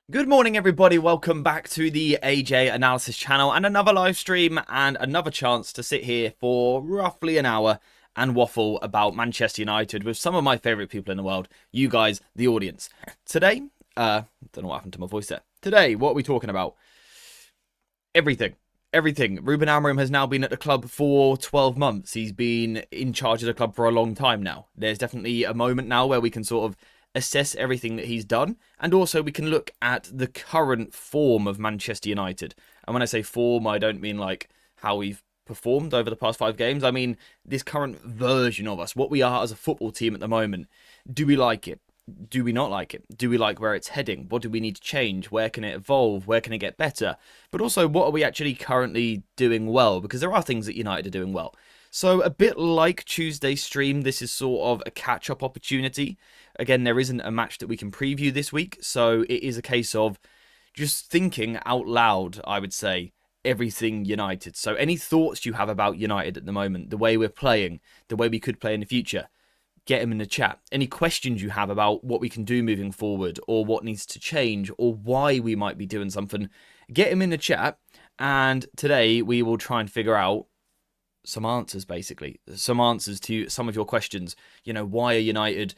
Good morning, everybody. Welcome back to the AJ Analysis channel and another live stream and another chance to sit here for roughly an hour and waffle about Manchester United with some of my favourite people in the world, you guys, the audience. Today, don't know what happened to my voice there. Today, what are we talking about? Everything. Everything. Ruben Amorim has now been at the club for 12 months. He's been in charge of the club for a long time now. There's definitely a moment now where we can sort of assess everything that he's done, and also we can look at the current form of Manchester United. And when I say form, I don't mean like how we've performed over the past 5 games. I mean this current version of us, what we are as a football team at the moment. Do we like it? Do we not like it? Do we like where it's heading? What do we need to change? Where can it evolve? Where can it get better? But also, what are we actually currently doing well? Because there are things that United are doing well. So a bit like Tuesday's stream, this is sort of a catch-up opportunity. Again, there isn't a match that we can preview this week, so it is a case of just thinking out loud, I would say, everything United. So any thoughts you have about United at the moment, the way we're playing, the way we could play in the future, get them in the chat. Any questions you have about what we can do moving forward, or what needs to change, or why we might be doing something, get them in the chat. And today we will try and figure out some answers, basically. Some answers to some of your questions. You know, why are United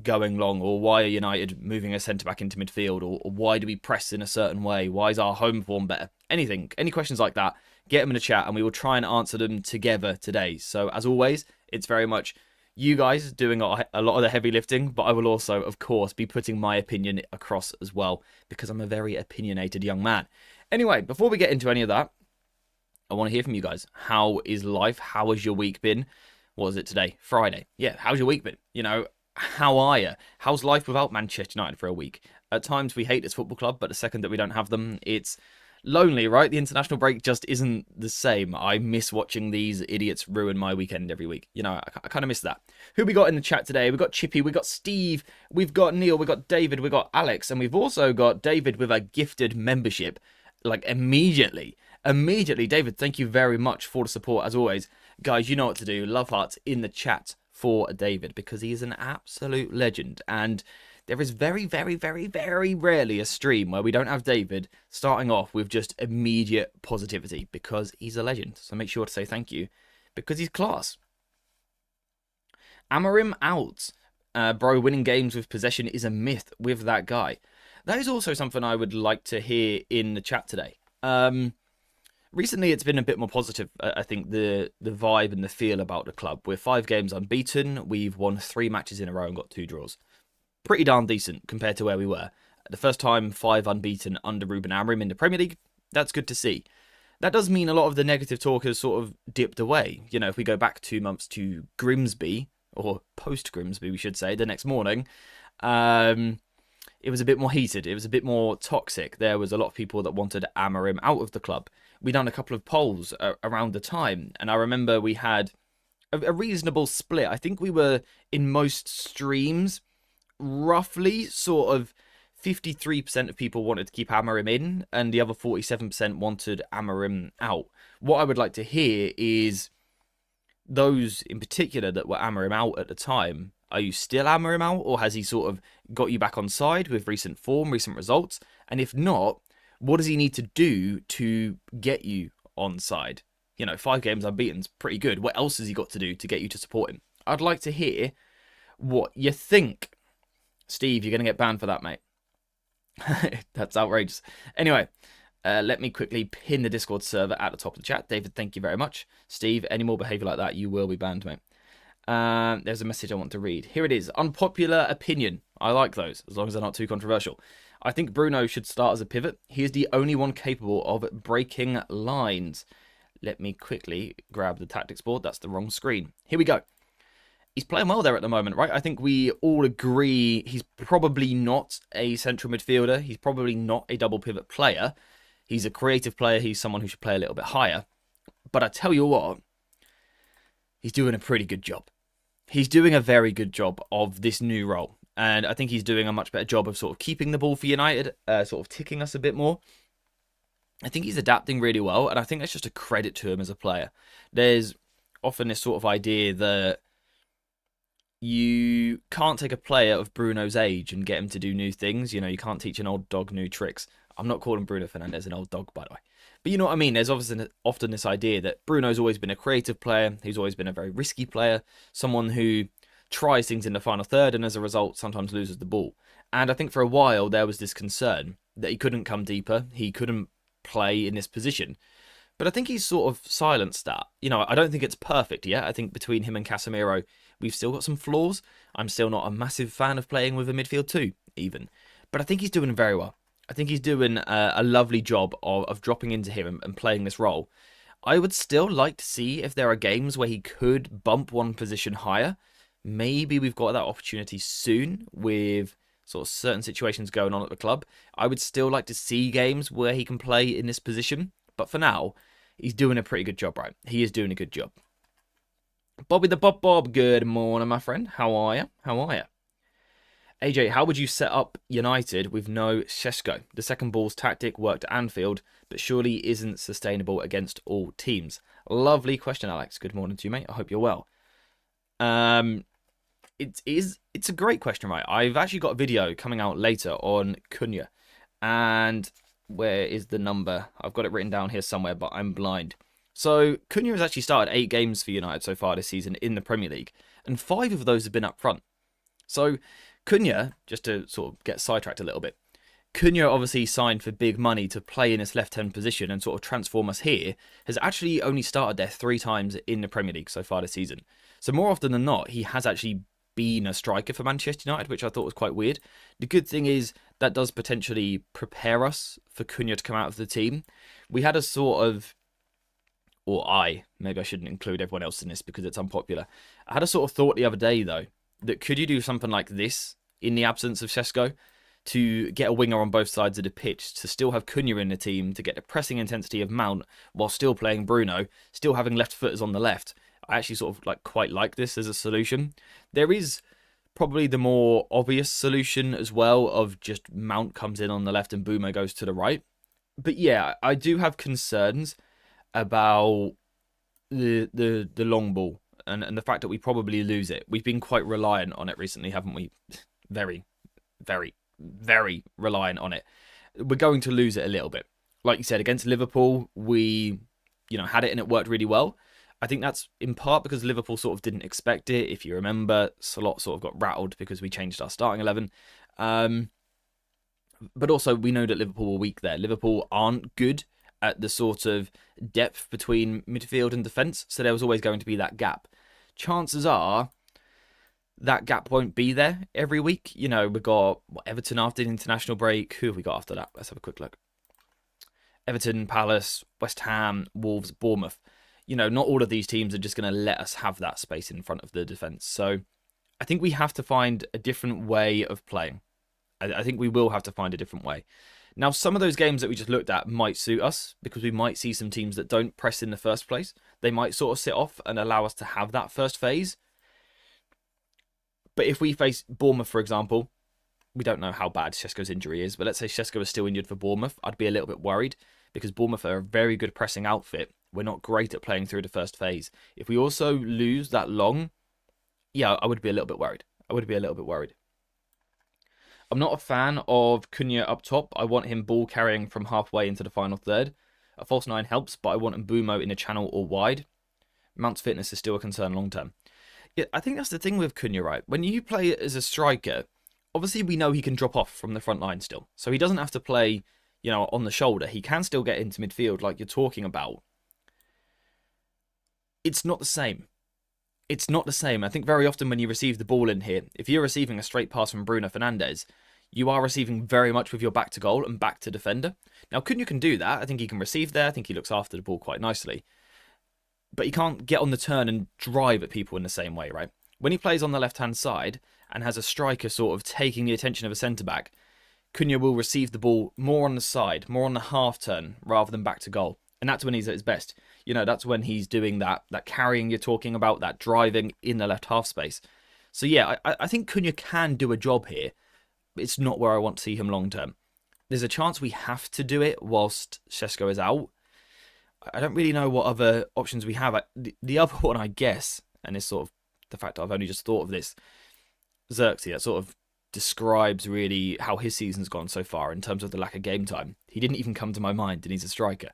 going long, or why are United moving a centre-back into midfield, or why do we press in a certain way? Why is our home form better? Anything, any questions like that, get them in the chat and we will try and answer them together today. So as always, it's very much you guys doing a lot of the heavy lifting, but I will also, of course, be putting my opinion across as well, because I'm a very opinionated young man. Anyway, before we get into any of that, I want to hear from you guys. How is life? How has your week been? What is it today? Friday. Yeah, how's your week been? You know, how are you? How's life without Manchester United for a week? At times we hate this football club, but the second that we don't have them, it's lonely, right? The international break just isn't the same. I miss watching these idiots ruin my weekend every week. You know, I kind of miss that. Who we got in the chat today? We've got Chippy, we've got Steve, we've got Neil, we've got David, we've got Alex, and we've also got David with a gifted membership, like immediately. Immediately, David, thank you very much for the support as always. Guys, you know what to do. Love hearts in the chat for David, because he is an absolute legend. And there is very, very, very, very rarely a stream where we don't have David starting off with just immediate positivity, because he's a legend. So make sure to say thank you, because he's class. Amorim out. Bro, winning games with possession is a myth with that guy. That is also something I would like to hear in the chat today. Recently, it's been a bit more positive. I think the vibe and the feel about the club. We're 5 games unbeaten. We've won 3 matches in a row and got 2 draws. Pretty darn decent compared to where we were. The first time 5 unbeaten under Ruben Amorim in the Premier League. That's good to see. That does mean a lot of the negative talk has sort of dipped away. You know, if we go back 2 months to Grimsby, or post-Grimsby, we should say, the next morning, it was a bit more heated. It was a bit more toxic. There was a lot of people that wanted Amorim out of the club. We done a couple of polls around the time, and I remember we had a reasonable split. I think we were, in most streams, roughly sort of 53% of people wanted to keep Amorim in, and the other 47% wanted Amorim out. What I would like to hear is those in particular that were Amorim out at the time. Are you still Amorim out, or has he sort of got you back on side with recent form, recent results? And if not, what does he need to do to get you on side? You know, 5 games unbeaten's pretty good. What else has he got to do to get you to support him? I'd like to hear what you think. Steve, you're going to get banned for that, mate. That's outrageous. Anyway, let me quickly pin the Discord server at the top of the chat. David, thank you very much. Steve, any more behaviour like that, you will be banned, mate. There's a message I want to read. Here it is. Unpopular opinion. I like those, as long as they're not too controversial. I think Bruno should start as a pivot. He is the only one capable of breaking lines. Let me quickly grab the tactics board. That's the wrong screen. Here we go. He's playing well there at the moment, right? I think we all agree he's probably not a central midfielder. He's probably not a double pivot player. He's a creative player. He's someone who should play a little bit higher. But I tell you what, he's doing a pretty good job. He's doing a very good job of this new role. And I think he's doing a much better job of sort of keeping the ball for United, sort of ticking us a bit more. I think he's adapting really well, and I think that's just a credit to him as a player. There's often this sort of idea that you can't take a player of Bruno's age and get him to do new things. You can't teach an old dog new tricks. I'm not calling Bruno Fernandes an old dog, by the way. But you know what I mean? There's obviously often this idea that Bruno's always been a creative player. He's always been a very risky player. Someone who tries things in the final third and as a result sometimes loses the ball. And I think for a while there was this concern that he couldn't come deeper. He couldn't play in this position. But I think he's sort of silenced that. I don't think it's perfect yet. I think between him and Casemiro, we've still got some flaws. I'm still not a massive fan of playing with a midfield two, even. But I think he's doing very well. I think he's doing a lovely job of dropping into here and playing this role. I would still like to see if there are games where he could bump one position higher. Maybe we've got that opportunity soon with sort of certain situations going on at the club. I would still like to see games where he can play in this position. But for now, he's doing a pretty good job, right? He is doing a good job. Bobby the Bob, good morning, my friend. How are you? AJ, how would you set up United with no Šeško? The second ball's tactic worked at Anfield, but surely isn't sustainable against all teams. Lovely question, Alex. Good morning to you, mate. I hope you're well. It's a great question, right? I've actually got a video coming out later on Cunha. And where is the number? I've got it written down here somewhere, but I'm blind. So Cunha has actually started 8 games for United so far this season in the Premier League, and 5 of those have been up front. So Cunha, just to sort of get sidetracked a little bit, Cunha obviously signed for big money to play in his left-hand position and sort of transform us here, has actually only started there 3 times in the Premier League so far this season. So more often than not, he has actually been a striker for Manchester United, which I thought was quite weird. The good thing is that does potentially prepare us for Cunha to come out of the team. We had a sort of, maybe I shouldn't include everyone else in this because it's unpopular. I had a sort of thought the other day, though, that could you do something like this in the absence of Šeško to get a winger on both sides of the pitch, to still have Cunha in the team, to get the pressing intensity of Mount while still playing Bruno, still having left footers on the left. I actually sort of quite like this as a solution. There is probably the more obvious solution as well of just Mount comes in on the left and Boomer goes to the right. But yeah, I do have concerns about the long ball and the fact that we probably lose it. We've been quite reliant on it recently, haven't we? Very, very, very reliant on it. We're going to lose it a little bit. Like you said, against Liverpool, we had it and it worked really well. I think that's in part because Liverpool sort of didn't expect it. If you remember, Slot sort of got rattled because we changed our starting 11. But also, we know that Liverpool were weak there. Liverpool aren't good at the sort of depth between midfield and defence, so there was always going to be that gap. Chances are that gap won't be there every week. We've got Everton after the international break. Who have we got after that? Let's have a quick look. Everton, Palace, West Ham, Wolves, Bournemouth. Not all of these teams are just going to let us have that space in front of the defence. So I think we have to find a different way of playing. I think we will have to find a different way. Now, some of those games that we just looked at might suit us because we might see some teams that don't press in the first place. They might sort of sit off and allow us to have that first phase. But if we face Bournemouth, for example, we don't know how bad Šeško's injury is, but let's say Šeško is still injured for Bournemouth, I'd be a little bit worried because Bournemouth are a very good pressing outfit. We're not great at playing through the first phase. If we also lose that long, yeah, I would be a little bit worried. I'm not a fan of Cunha up top. I want him ball carrying from halfway into the final third. A false 9 helps, but I want Mbumo in the channel or wide. Mount's fitness is still a concern long term. Yeah, I think that's the thing with Cunha, right? When you play as a striker, obviously we know he can drop off from the front line still. So he doesn't have to play, on the shoulder. He can still get into midfield like you're talking about. It's not the same. I think very often when you receive the ball in here, if you're receiving a straight pass from Bruno Fernandes, you are receiving very much with your back to goal and back to defender. Now, Cunha can do that. I think he can receive there. I think he looks after the ball quite nicely. But he can't get on the turn and drive at people in the same way, right? When he plays on the left-hand side and has a striker sort of taking the attention of a centre-back, Cunha will receive the ball more on the side, more on the half-turn, rather than back to goal. And that's when he's at his best. That's when he's doing that carrying you're talking about, that driving in the left half space. So yeah, I think Cunha can do a job here. It's not where I want to see him long term. There's a chance we have to do it whilst Šeško is out. I don't really know what other options we have. The other one, I guess, and this sort of the fact that I've only just thought of this. Xerxes, that sort of describes really how his season's gone so far in terms of the lack of game time. He didn't even come to my mind, and he's a striker.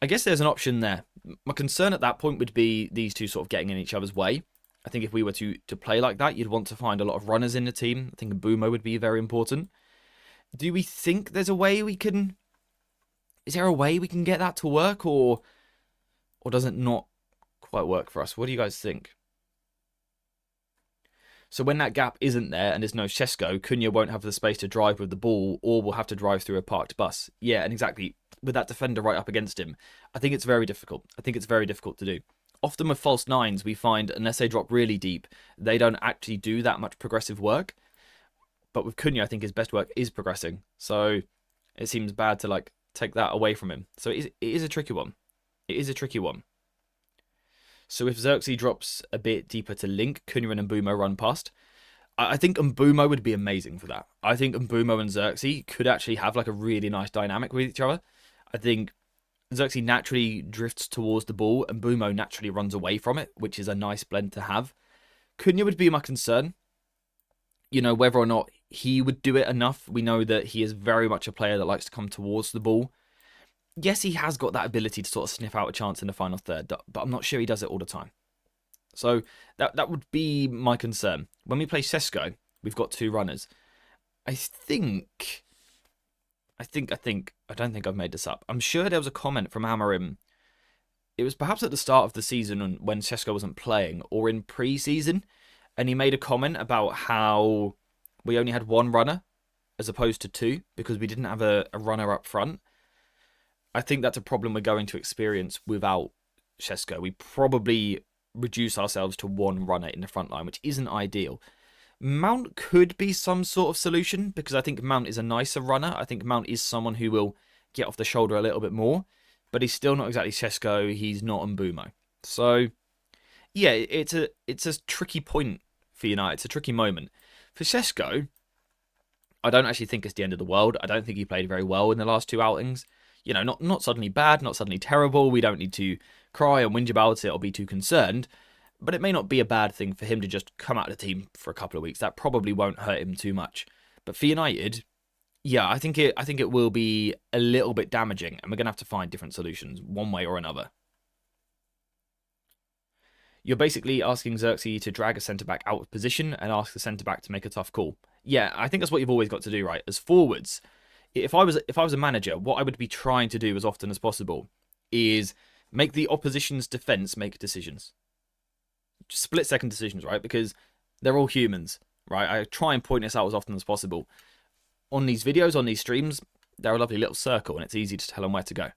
I guess there's an option there. My concern at that point would be these two sort of getting in each other's way. I think if we were to play like that, you'd want to find a lot of runners in the team. I think Mbumo would be very important. Do we think there's a way we can... Is there a way we can get that to work, or does it not quite work for us? What do you guys think? So when that gap isn't there and there's no Šeško, Cunha won't have the space to drive with the ball, or will have to drive through a parked bus. Yeah, and exactly, with that defender right up against him, I think it's very difficult. I think it's very difficult to do. Often with false nines, we find, unless they drop really deep, they don't actually do that much progressive work. But with Cunha, I think his best work is progressing. So it seems bad to take that away from him. So it is a tricky one. It is a tricky one. So if Xerxes drops a bit deeper to link, Cunha and Mbumo run past. I think Mbumo would be amazing for that. I think Mbumo and Xerxes could actually have a really nice dynamic with each other. I think Xerxes naturally drifts towards the ball and Mbumo naturally runs away from it, which is a nice blend to have. Cunha would be my concern. You know, whether or not he would do it enough. We know that he is very much a player that likes to come towards the ball. Yes, he has got that ability to sort of sniff out a chance in the final third, but I'm not sure he does it all the time. So that would be my concern. When we play Šeško, we've got two runners. I don't think I've made this up. I'm sure there was a comment from Amorim. It was perhaps at the start of the season when Šeško wasn't playing, or in pre-season, and he made a comment about how we only had one runner as opposed to two because we didn't have a runner up front. I think that's a problem we're going to experience without Šeško. We probably reduce ourselves to one runner in the front line, which isn't ideal. Mount could be some sort of solution because I think Mount is a nicer runner. I think Mount is someone who will get off the shoulder a little bit more, but he's still not exactly Šeško. He's not Mbumo. So, yeah, it's a tricky point for United. It's a tricky moment. For Šeško, I don't actually think it's the end of the world. I don't think he played very well in the last two outings. You know, not suddenly bad, not suddenly terrible. We don't need to cry and whinge about it or be too concerned. But it may not be a bad thing for him to just come out of the team for a couple of weeks. That probably won't hurt him too much. But for United, yeah, I think it will be a little bit damaging, and we're gonna have to find different solutions, one way or another. You're basically asking Xerxes to drag a centre-back out of position and ask the centre-back to make a tough call. Yeah, I think that's what you've always got to do, right? As forwards, if I was a manager, what I would be trying to do as often as possible is make the opposition's defence make decisions. Split-second decisions, right? Because they're all humans, right? I try and point this out as often as possible. On these videos, on these streams, they're a lovely little circle, and it's easy to tell them where to go.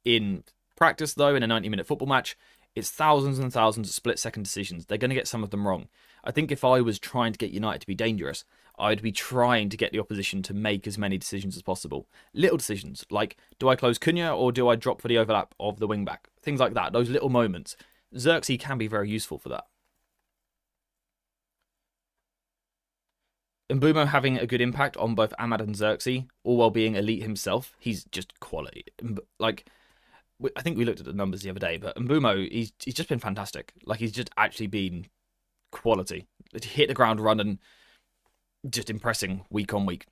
In practice, though, in a 90-minute football match, it's thousands and thousands of split-second decisions. They're going to get some of them wrong. I think if I was trying to get United to be dangerous, I'd be trying to get the opposition to make as many decisions as possible. Little decisions, like, do I close Cunha or do I drop for the overlap of the wing-back? Things like that, those little moments. Xerxes can be very useful for that. Mbumo having a good impact on both Ahmad and Xerxes, all while being elite himself. He's just quality. Like, I think we looked at the numbers the other day, but Mbumo, he's just been fantastic. Like, he's just actually been quality. Hit the ground running, just impressing week on week.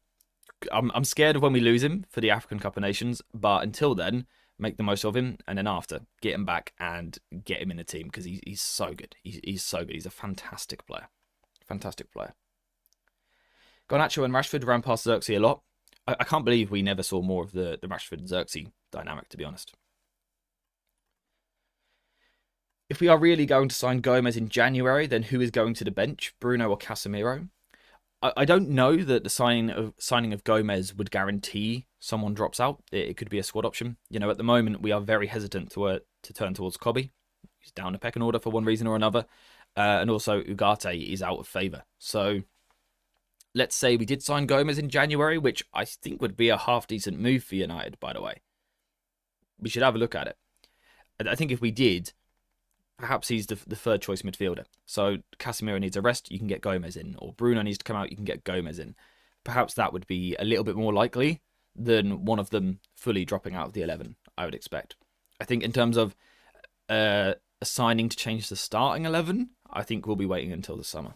I'm scared of when we lose him for the African Cup of Nations, but until then, make the most of him, and then after, get him back and get him in the team because he's so good. He's so good. He's a fantastic player. Fantastic player. Garnacho and Rashford ran past Xerxes a lot. I can't believe we never saw more of the Rashford and Xerxes dynamic, to be honest. If we are really going to sign Gomez in January, then who is going to the bench, Bruno or Casemiro? I don't know that the signing of Gomez would guarantee someone drops out. It could be a squad option. You know, at the moment, we are very hesitant to turn towards Kobe. He's down the pecking order for one reason or another. And also, Ugarte is out of favour. So, let's say we did sign Gomez in January, which I think would be a half-decent move for United, by the way. We should have a look at it. I think if we did, perhaps he's the third choice midfielder. So Casemiro needs a rest, you can get Gomez in. Or Bruno needs to come out, you can get Gomez in. Perhaps that would be a little bit more likely than one of them fully dropping out of the 11, I would expect. I think in terms of a signing to change the starting 11, I think we'll be waiting until the summer.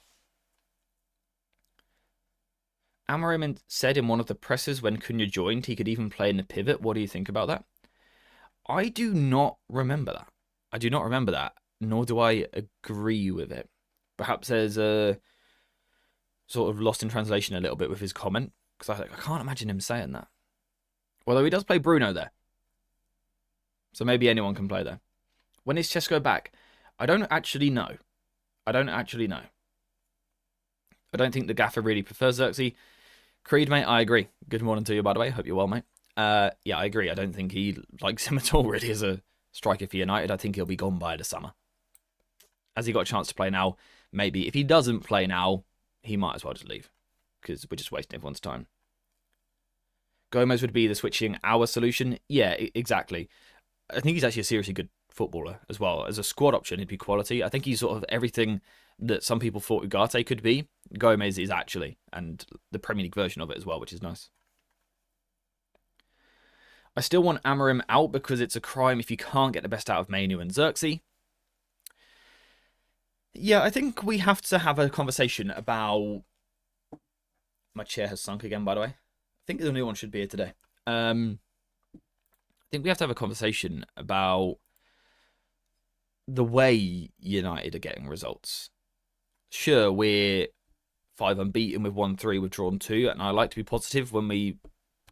Amorim said in one of the presses when Cunha joined he could even play in the pivot. What do you think about that? I do not remember that. I do not remember that, nor do I agree with it. Perhaps there's a sort of lost in translation a little bit with his comment, because I can't imagine him saying that. Although he does play Bruno there. So maybe anyone can play there. When is Chesko back? I don't actually know. I don't think the gaffer really prefers Xerxes. Creed, mate, I agree. Good morning to you, by the way. Hope you're well, mate. Yeah, I agree. I don't think he likes him at all, really, as a striker for United. I think he'll be gone by the summer. Has he got a chance to play now? Maybe. If he doesn't play now, he might as well just leave, because we're just wasting everyone's time. Gomez would be the switching our solution. Yeah, exactly. I think he's actually a seriously good footballer as well. As a squad option, he'd be quality. I think he's sort of everything that some people thought Ugarte could be. Gomez is actually, and the Premier League version of it as well, which is nice. I still want Amorim out because it's a crime if you can't get the best out of Mainu and Xerxes. Yeah, I think we have to have a conversation about... My chair has sunk again, by the way. I think the new one should be here today. I think we have to have a conversation about the way United are getting results. Sure, we're 5 unbeaten with 1-3, we've drawn 2, and I like to be positive when we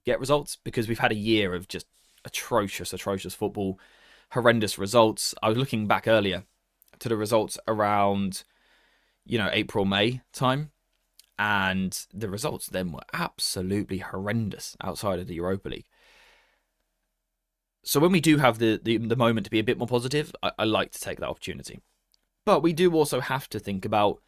get results, because we've had a year of just atrocious football, horrendous results. I was looking back earlier to the results around, April, May time, and the results then were absolutely horrendous outside of the Europa League. So when we do have the moment to be a bit more positive, I like to take that opportunity. But we do also have to think about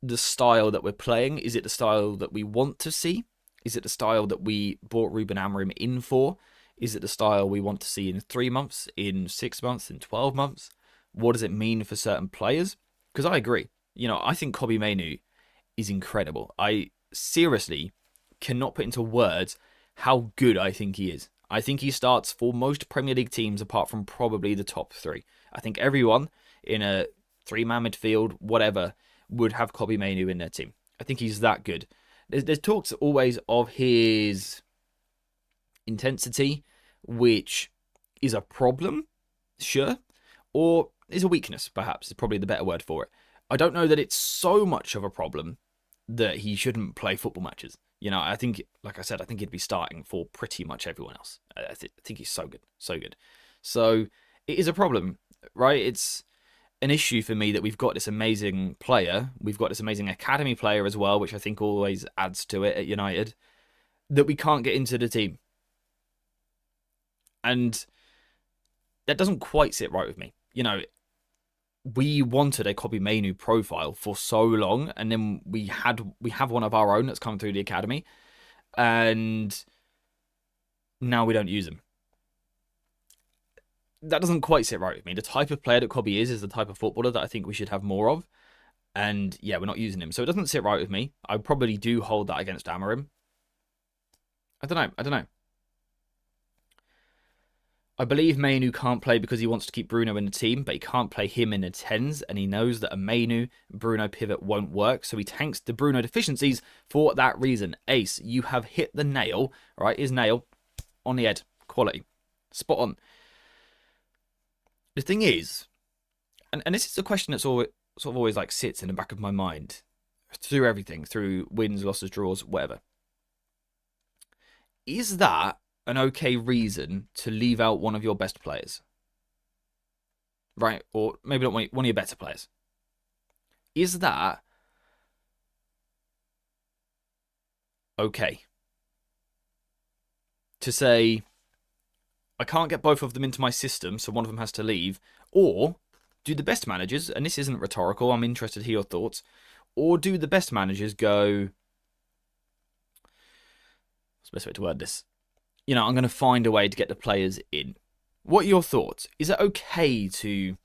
the style that we're playing. Is it the style that we want to see? Is it the style that we brought Ruben Amorim in for? Is it the style we want to see in 3 months, in 6 months, in 12 months? What does it mean for certain players? Because I agree. I think Kobbie Mainoo is incredible. I seriously cannot put into words how good I think he is. I think he starts for most Premier League teams apart from probably the top 3. I think everyone in a 3-man midfield, whatever, would have Kobbie Mainoo in their team. I think he's that good. There's talks always of his intensity, which is a problem, sure, or is a weakness, perhaps, is probably the better word for it. I don't know that it's so much of a problem that he shouldn't play football matches. I think, like I said, I think he'd be starting for pretty much everyone else. I think he's so good, so good. So it is a problem, right? It's an issue for me that we've got this amazing player. We've got this amazing academy player as well, which I think always adds to it at United, that we can't get into the team. And that doesn't quite sit right with me. We wanted a Kobbie Mainoo profile for so long, and then we have one of our own that's come through the academy, and now we don't use him. That doesn't quite sit right with me. The type of player that Kobbie is the type of footballer that I think we should have more of, and yeah, we're not using him, so it doesn't sit right with me. I probably do hold that against Amorim. I don't know. I believe Mainoo can't play because he wants to keep Bruno in the team, but he can't play him in the 10s, and he knows that a Mainoo-Bruno pivot won't work, so he tanks the Bruno deficiencies for that reason. Ace, you have hit the nail, right? His nail on the head. Quality. Spot on. The thing is, and this is a question that's always, sort of always like sits in the back of my mind through everything, through wins, losses, draws, whatever. Is that an okay reason to leave out one of your best players? Right? Or maybe not one of your better players. Is that okay? To say, I can't get both of them into my system, so one of them has to leave. Or do the best managers, and this isn't rhetorical, I'm interested to hear your thoughts, or do the best managers go, what's the best way to word this? I'm going to find a way to get the players in. What are your thoughts? Is it okay to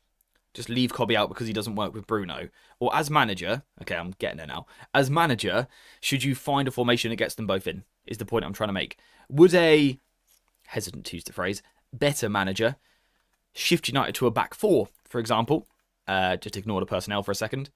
just leave Kobbie out because he doesn't work with Bruno? Or as manager, okay, I'm getting there now. As manager, should you find a formation that gets them both in? Is the point I'm trying to make. Would a, hesitant to use the phrase, better manager shift United to a back 4, for example, Just ignore the personnel for a second.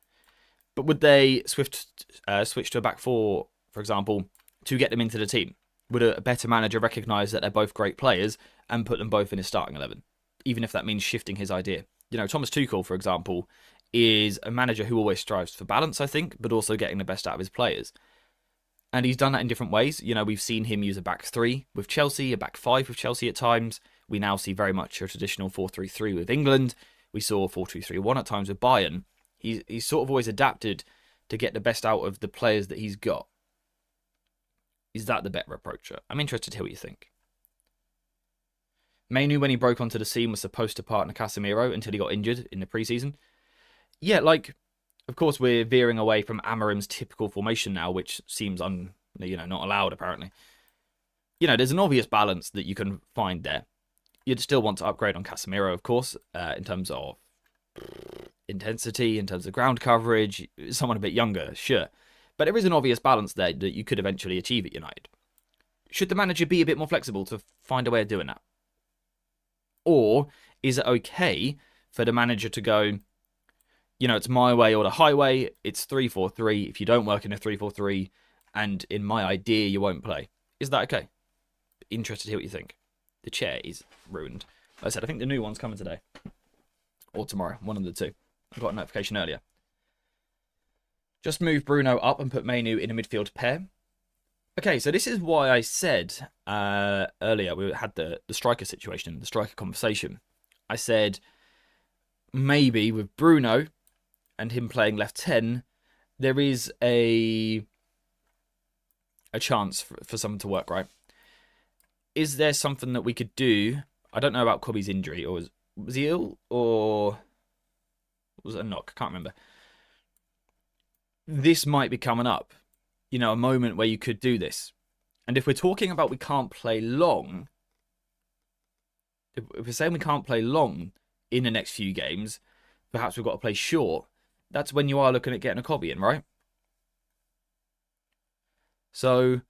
But would they switch to a back four, for example, to get them into the team? Would a better manager recognise that they're both great players and put them both in his starting 11, even if that means shifting his idea? Thomas Tuchel, for example, is a manager who always strives for balance, I think, but also getting the best out of his players. And he's done that in different ways. We've seen him use a back three with Chelsea, a back five with Chelsea at times. We now see very much a traditional 4-3-3 with England. We saw 4-2-3-1 at times with Bayern. He's sort of always adapted to get the best out of the players that he's got. Is that the better approach? I'm interested to hear what you think. Mainu, when he broke onto the scene, was supposed to partner Casemiro until he got injured in the preseason. Yeah, of course, we're veering away from Amorim's typical formation now, which seems not allowed, apparently. There's an obvious balance that you can find there. You'd still want to upgrade on Casemiro, of course, in terms of intensity, in terms of ground coverage, someone a bit younger, sure. But there is an obvious balance there that you could eventually achieve at United. Should the manager be a bit more flexible to find a way of doing that? Or is it okay for the manager to go, it's my way or the highway, it's 3-4-3. If you don't work in a 3-4-3, and in my idea, you won't play. Is that okay? Interested to hear what you think. The chair is ruined. Like I said, I think the new one's coming today. Or tomorrow, one of the two. I got a notification earlier. Just move Bruno up and put Mainu in a midfield pair. Okay, so this is why I said earlier, we had the striker situation, the striker conversation. I said, maybe with Bruno and him playing left 10, there is a chance for someone to work, right? Is there something that we could do? I don't know about Kobe's injury, or was he ill, or was it a knock? I can't remember. This might be coming up, a moment where you could do this. And if we're talking about we can't play long, if we're saying we can't play long in the next few games, perhaps we've got to play short. That's when you are looking at getting a Kobe in, right? So,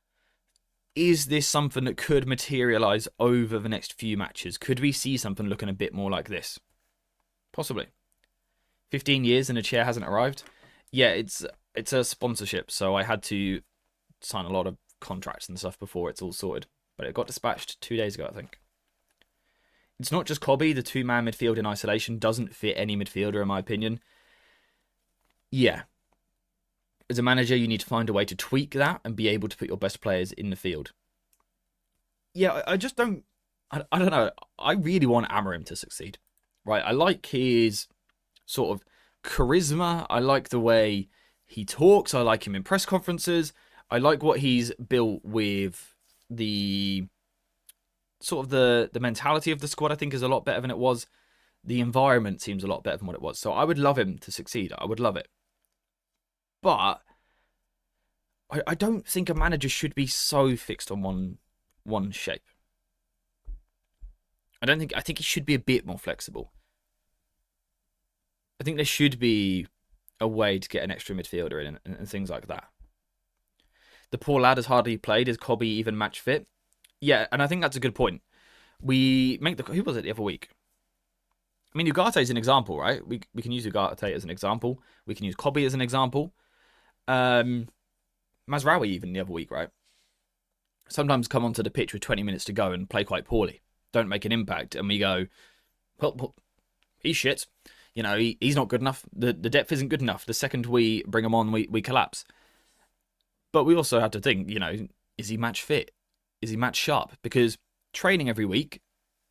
is this something that could materialise over the next few matches? Could we see something looking a bit more like this? Possibly. 15 years and a chair hasn't arrived? Yeah, it's a sponsorship, so I had to sign a lot of contracts and stuff before it's all sorted. But it got dispatched 2 days ago, I think. It's not just Kobe. The two-man midfield in isolation doesn't fit any midfielder, in my opinion. Yeah. As a manager, you need to find a way to tweak that and be able to put your best players in the field. Yeah, I just don't... I don't know. I really want Amorim to succeed. Right? I like his sort of charisma. I like the way he talks. I like him in press conferences. I like what he's built with the sort of the mentality of the squad. I think is a lot better than it was. The environment seems a lot better than what it was. So I would love him to succeed. I would love it. But I don't think a manager should be so fixed on one shape. I think he should be a bit more flexible. I think there should be a way to get an extra midfielder in and things like that. The poor lad has hardly played. Is Kobe even match fit? Yeah, and I think that's a good point. Who was it the other week? I mean, Ugarte is an example, right? We can use Ugarte as an example. We can use Kobe as an example. Mazraoui even the other week, right? Sometimes come onto the pitch with 20 minutes to go and play quite poorly. Don't make an impact. And we go, well he's shit. He's not good enough. The depth isn't good enough. The second we bring him on, we collapse. But we also have to think, is he match fit? Is he match sharp? Because training every week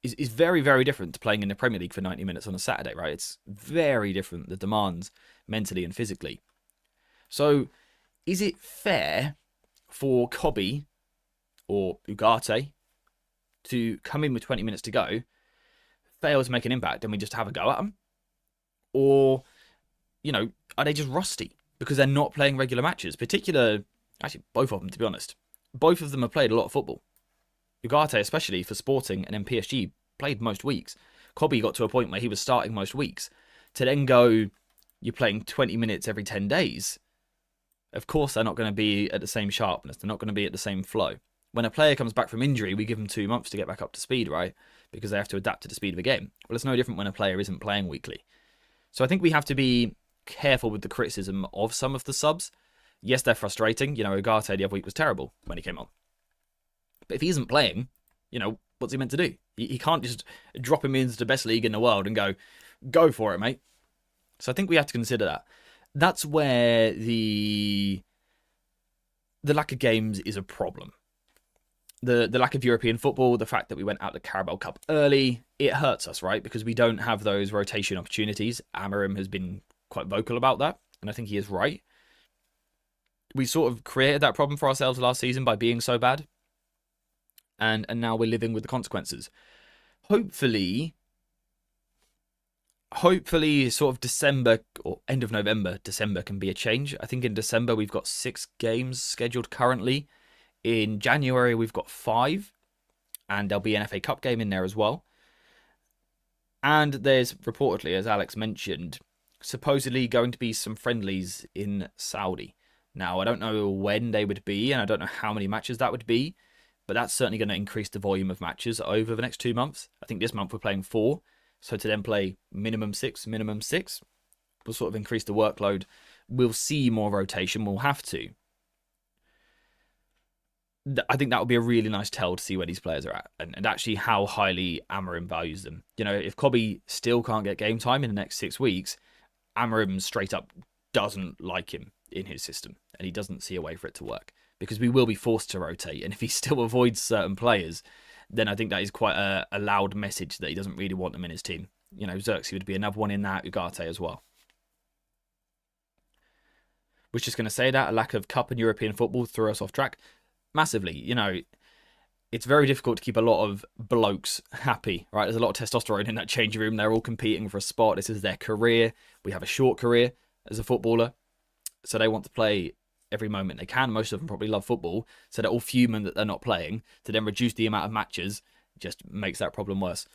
is very, very different to playing in the Premier League for 90 minutes on a Saturday, right? It's very different, the demands mentally and physically. So, is it fair for Kobe or Ugarte to come in with 20 minutes to go, fail to make an impact, and we just have a go at them? Or, are they just rusty because they're not playing regular matches? Actually, both of them, to be honest. Both of them have played a lot of football. Ugarte, especially for Sporting and then PSG, played most weeks. Kobe got to a point where he was starting most weeks. To then go, you're playing 20 minutes every 10 days. Of course, they're not going to be at the same sharpness. They're not going to be at the same flow. When a player comes back from injury, we give them 2 months to get back up to speed, right? Because they have to adapt to the speed of the game. Well, it's no different when a player isn't playing weekly. So I think we have to be careful with the criticism of some of the subs. Yes, they're frustrating. Ugarte the other week was terrible when he came on. But if he isn't playing, what's he meant to do? He can't just drop him into the best league in the world and go for it, mate. So I think we have to consider that. That's where the lack of games is a problem. The lack of European football, the fact that we went out the Carabao Cup early, it hurts us, right? Because we don't have those rotation opportunities. Amorim has been quite vocal about that, and I think he is right. We sort of created that problem for ourselves last season by being so bad, and now we're living with the consequences. Hopefully, sort of December or end of November, December can be a change. I think in December we've got 6 games scheduled currently. In January we've got 5, and there'll be an FA Cup game in there as well. And there's reportedly, as Alex mentioned, supposedly going to be some friendlies in Saudi. Now, I don't know when they would be, and I don't know how many matches that would be, but that's certainly going to increase the volume of matches over the next 2 months. I think this month we're playing 4, so to then play minimum 6, will sort of increase the workload. We'll see more rotation, we'll have to. I think that would be a really nice tell to see where these players are at, and actually how highly Amorim values them. If Kobe still can't get game time in the next 6 weeks, Amorim straight up doesn't like him in his system, and he doesn't see a way for it to work, because we will be forced to rotate, and if he still avoids certain players, then I think that is quite a loud message that he doesn't really want them in his team. Xerxes would be another one in that, Ugarte as well. Was just going to say that a lack of cup and European football threw us off track massively. It's very difficult to keep a lot of blokes happy, right? There's a lot of testosterone in that changing room. They're all competing for a spot. This is their career. We have a short career as a footballer, so they want to play every moment they can. Most of them probably love football, so they're all fuming that they're not playing. To then reduce the amount of matches just makes that problem worse.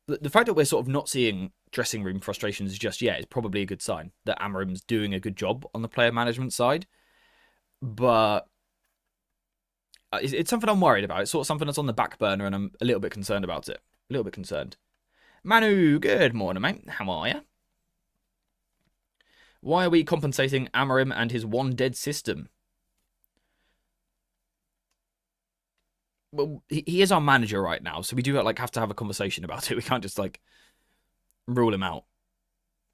The fact that we're sort of not seeing dressing room frustrations just yet is probably a good sign that Amorim's doing a good job on the player management side. But it's something I'm worried about. It's sort of something that's on the back burner, and I'm a little bit concerned about it. A little bit concerned. Manu, good morning, mate. How are you? Why are we compensating Amorim and his one dead system? Well, he is our manager right now, so we do have to have a conversation about it. We can't just rule him out.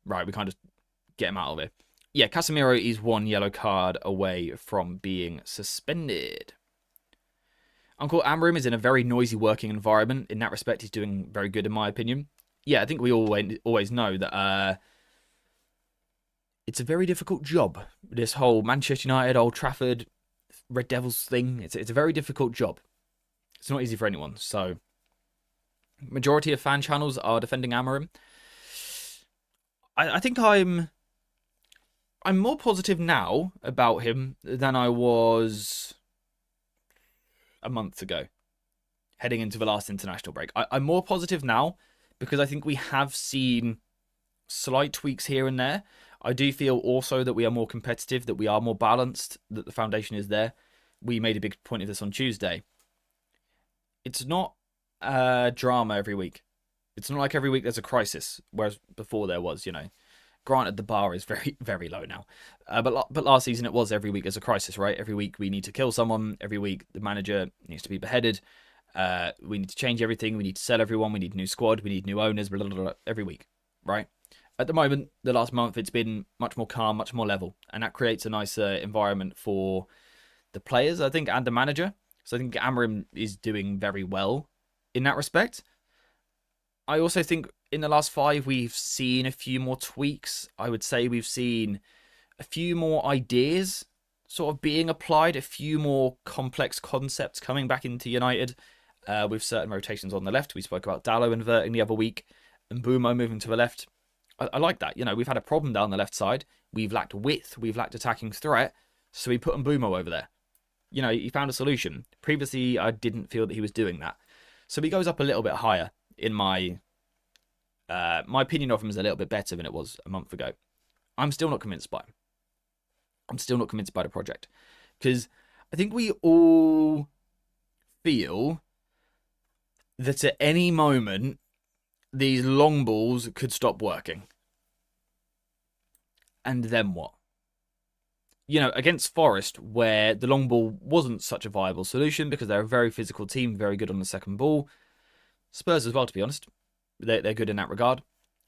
Right, we can't just get him out of it. Yeah, Casemiro is 1 yellow card away from being suspended. Uncle Amorim is in a very noisy working environment. In that respect, he's doing very good, in my opinion. Yeah, I think we always know that it's a very difficult job. This whole Manchester United, Old Trafford, Red Devils thing, it's a very difficult job. It's not easy for anyone. So, majority of fan channels are defending Amorim. I think I'm more positive now about him than I was a month ago, heading into the last international break. I'm more positive now because I think we have seen slight tweaks here and there. I do feel also that we are more competitive, that we are more balanced, that the foundation is there. We made a big point of this on Tuesday. It's not drama every week. It's not like every week there's a crisis, whereas before there was, Granted, the bar is very, very low now. But last season it was every week there's a crisis, right? Every week we need to kill someone. Every week the manager needs to be beheaded. We need to change everything. We need to sell everyone. We need a new squad. We need new owners. Blah, blah, blah, every week, right? At the moment, the last month, it's been much more calm, much more level. And that creates a nice environment for the players, I think, and the manager. So I think Amorim is doing very well in that respect. I also think in the last 5, we've seen a few more tweaks. I would say we've seen a few more ideas sort of being applied, a few more complex concepts coming back into United with certain rotations on the left. We spoke about Dallo inverting the other week and Bumo moving to the left. I like that. We've had a problem down the left side. We've lacked width. We've lacked attacking threat. So we put Bumo over there. He found a solution. Previously, I didn't feel that he was doing that. So he goes up a little bit higher in my opinion of him is a little bit better than it was a month ago. I'm still not convinced by him. I'm still not convinced by the project. Because I think we all feel that at any moment, these long balls could stop working. And then what? You know, against Forest, where the long ball wasn't such a viable solution because they're a very physical team, very good on the second ball. Spurs as well, to be honest. They're good in that regard.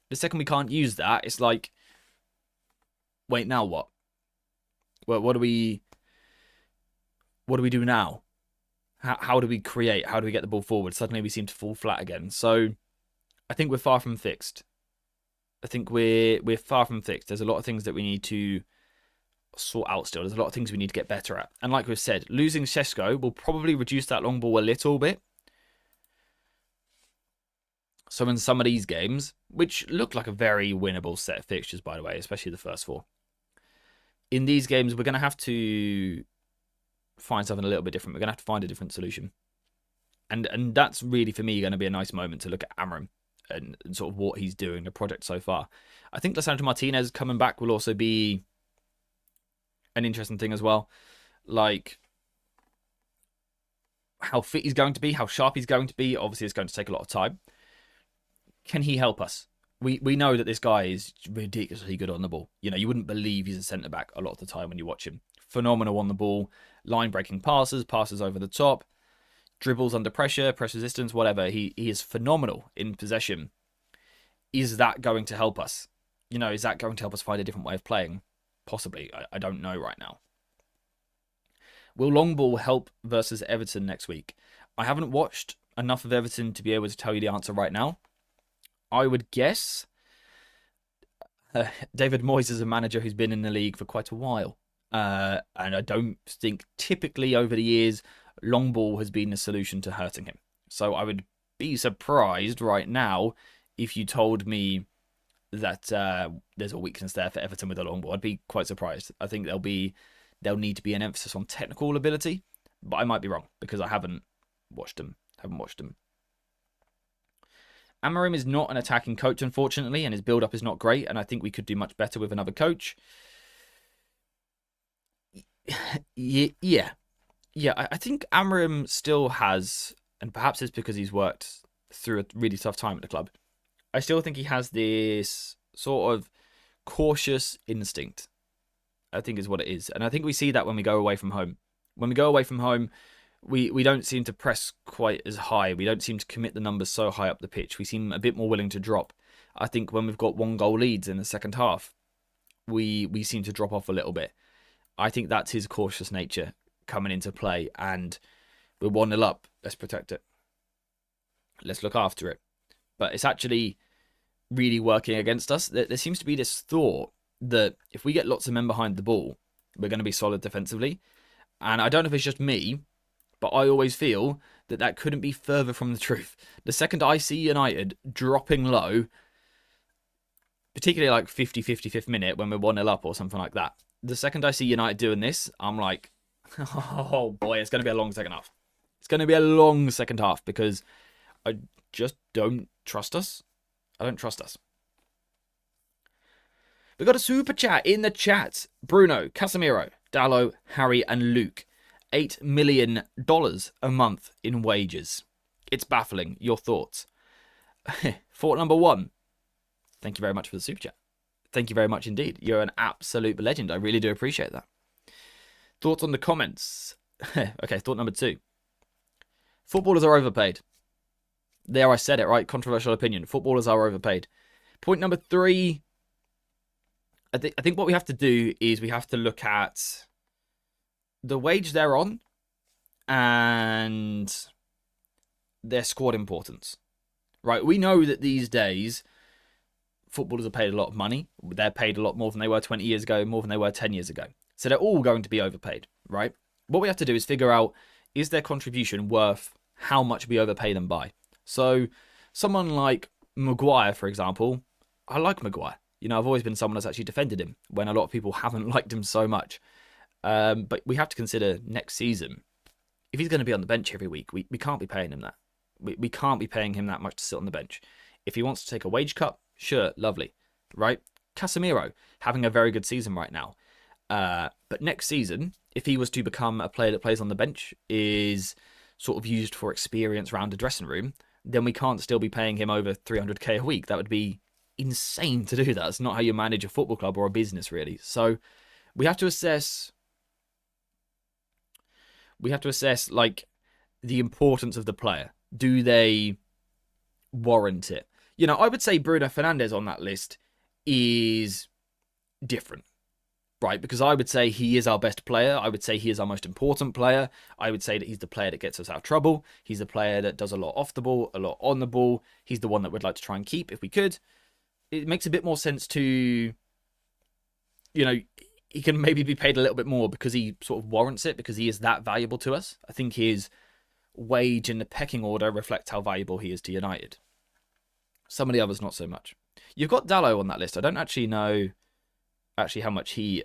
The second we can't use that, it's like, wait, now what? Well, what do we do now? How do we create? How do we get the ball forward? Suddenly we seem to fall flat again. So I think we're far from fixed. I think we're far from fixed. There's a lot of things that we need to sort out still. There's a lot of things we need to get better at. And like we've said, losing Šeško will probably reduce that long ball a little bit. So in some of these games, which look like a very winnable set of fixtures, by the way, especially the first four, in these games, we're going to have to find something a little bit different. We're going to have to find a different solution. And that's really, for me, going to be a nice moment to look at Amorim and sort of what he's doing, the project so far. I think Lisandro Martinez coming back will also be an interesting thing as well. Like, how fit he's going to be, how sharp he's going to be. Obviously, it's going to take a lot of time. Can he help us? We know that this guy is ridiculously good on the ball. You know, you wouldn't believe he's a centre-back a lot of the time when you watch him. Phenomenal on the ball, line-breaking passes over the top, dribbles under pressure, press resistance, whatever. He is phenomenal in possession. Is that going to help us? You know, is that going to help us find a different way of playing? Possibly. I don't know right now. Will long ball help versus Everton next week? I haven't watched enough of Everton to be able to tell you the answer right now. I would guess David Moyes is a manager who's been in the league for quite a while. And I don't think typically over the years, long ball has been the solution to hurting him. So I would be surprised right now if you told me that there's a weakness there for Everton with a long ball. I'd be quite surprised. I think there'll need to be an emphasis on technical ability, but I might be wrong because I haven't watched them. Amorim is not an attacking coach, unfortunately, and his build-up is not great, and I think we could do much better with another coach. Yeah. I think Amorim still has, and perhaps it's because he's worked through a really tough time at the club, I still think he has this sort of cautious instinct, I think is what it is. And I think we see that when we go away from home. When we go away from home, we don't seem to press quite as high. We don't seem to commit the numbers so high up the pitch. We seem a bit more willing to drop. I think when we've got 1-goal leads in the second half, we seem to drop off a little bit. I think that's his cautious nature coming into play. And we're 1-0 up. Let's protect it. Let's look after it. But it's actually really working against us. There seems to be this thought that if we get lots of men behind the ball, we're going to be solid defensively. And I don't know if it's just me, but I always feel that couldn't be further from the truth. The second I see United dropping low, particularly like 55th minute when we're 1-0 up or something like that, the second I see United doing this, I'm like, oh boy, it's going to be a long second half. It's going to be a long second half because I just don't trust us. I don't trust us. We got a super chat in the chat. Bruno, Casemiro, Dallo, Harry and Luke. $8 million a month in wages. It's baffling. Your thoughts? Thought number one. Thank you very much for the super chat. Thank you very much indeed. You're an absolute legend. I really do appreciate that. Thoughts on the comments? Okay, thought number two. Footballers are overpaid. There, I said it, right? Controversial opinion. Footballers are overpaid. Point number three. I think what we have to do is we have to look at the wage they're on and their squad importance. Right? We know that these days footballers are paid a lot of money. They're paid a lot more than they were 20 years ago, more than they were 10 years ago. So they're all going to be overpaid, right? What we have to do is figure out, is their contribution worth how much we overpay them by? So someone like Maguire, for example, I like Maguire. You know, I've always been someone that's actually defended him when a lot of people haven't liked him so much. But we have to consider next season, if he's going to be on the bench every week, we can't be paying him that. We can't be paying him that much to sit on the bench. If he wants to take a wage cut, sure, lovely, right? Casemiro, having a very good season right now. But next season, if he was to become a player that plays on the bench, is sort of used for experience around the dressing room, then we can't still be paying him over 300k a week. That would be insane to do that. It's not how you manage a football club or a business, really. So we have to assess. We have to assess like the importance of the player. Do they warrant it? You know, I would say Bruno Fernandes on that list is different, right? Because I would say he is our best player. I would say he is our most important player. I would say that he's the player that gets us out of trouble. He's the player that does a lot off the ball, a lot on the ball. He's the one that we'd like to try and keep if we could. It makes a bit more sense to, you know, he can maybe be paid a little bit more because he sort of warrants it, because he is that valuable to us. I think his wage in the pecking order reflects how valuable he is to United. Some of the others, not so much. You've got Dalot on that list. I don't actually know how much he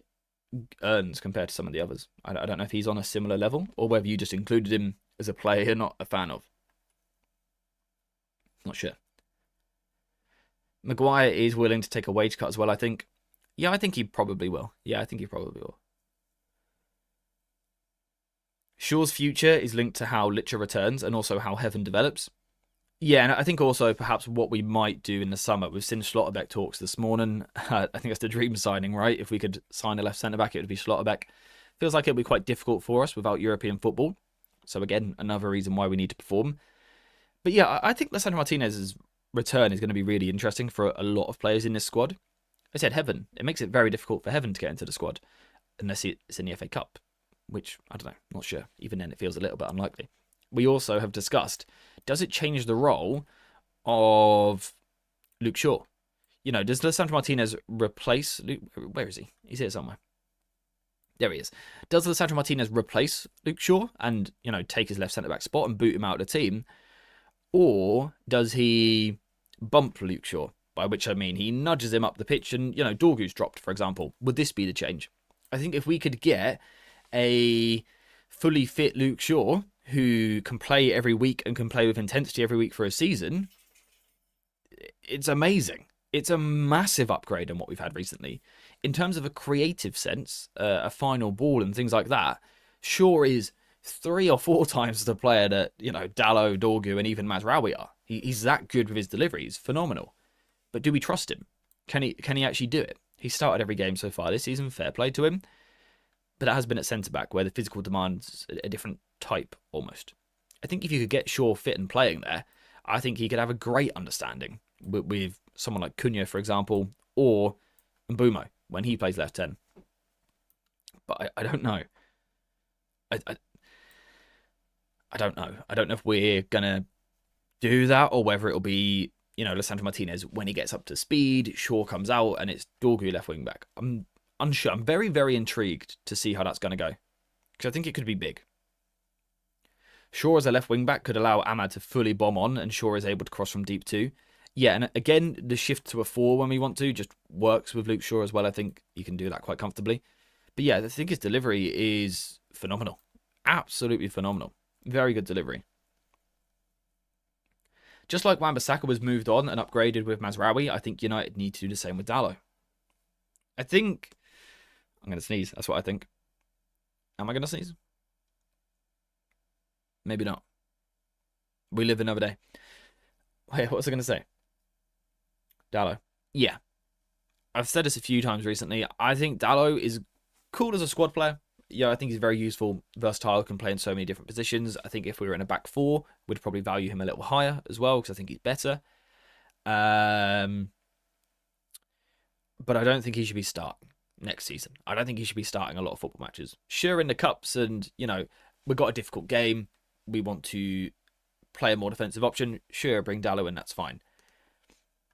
earns compared to some of the others. I don't know if he's on a similar level or whether you just included him as a player you're not a fan of. Not sure. Maguire is willing to take a wage cut as well, I think. Yeah, I think he probably will. Shaw's future is linked to how Licha returns and also how Heaven develops. Yeah, and I think also perhaps what we might do in the summer. We've seen Schlotterbeck talks this morning. I think that's the dream signing, right? If we could sign a left centre-back, it would be Schlotterbeck. Feels like it would be quite difficult for us without European football. So again, another reason why we need to perform. But yeah, I think Lisandro Martinez's return is going to be really interesting for a lot of players in this squad. I said Heaven. It makes it very difficult for Heaven to get into the squad unless it's in the FA Cup, which, I don't know, not sure. Even then, it feels a little bit unlikely. We also have discussed, does it change the role of Luke Shaw? You know, does Lisandro Martinez replace Luke? Where is he? He's here somewhere. There he is. Does Lisandro Martinez replace Luke Shaw and, you know, take his left centre-back spot and boot him out of the team? Or does he bump Luke Shaw? By which I mean he nudges him up the pitch and, you know, Dorgu's dropped, for example. Would this be the change? I think if we could get a fully fit Luke Shaw who can play every week and can play with intensity every week for a season, it's amazing. It's a massive upgrade on what we've had recently. In terms of a creative sense, a final ball and things like that, Shaw is 3 or 4 times the player that, you know, Dalot, Dorgu and even Mazraoui are. He's that good with his delivery. He's phenomenal. But do we trust him? Can he actually do it? He started every game so far this season, fair play to him. But that has been at centre-back, where the physical demand's a different type, almost. I think if you could get Shaw fit and playing there, I think he could have a great understanding with someone like Cunha, for example, or Mbeumo, when he plays left 10. But I don't know. I don't know. I don't know if we're going to do that, or whether it'll be, you know, Lisandro Martinez, when he gets up to speed, Shaw comes out, and it's Dorgu left wing back. I'm unsure. I'm very, very intrigued to see how that's going to go, because I think it could be big. Shaw as a left wing back could allow Ahmad to fully bomb on, and Shaw is able to cross from deep too. Yeah, and again, the shift to a 4 when we want to just works with Luke Shaw as well. I think he can do that quite comfortably. But yeah, I think his delivery is phenomenal. Absolutely phenomenal. Very good delivery. Just like Wan-Bissaka was moved on and upgraded with Mazraoui, I think United need to do the same with Dalot. I think... I'm going to sneeze. That's what I think. Am I going to sneeze? Maybe not. We live another day. Wait, what was I going to say? Dalot. Yeah. I've said this a few times recently. I think Dalot is cool as a squad player. Yeah, I think he's very useful, versatile, can play in so many different positions. I think if we were in a back 4, we'd probably value him a little higher as well, because I think he's better. But I don't think he should be starting next season. I don't think he should be starting a lot of football matches. Sure, in the cups, and, you know, we've got a difficult game. We want to play a more defensive option. Sure, bring Dalot in, that's fine.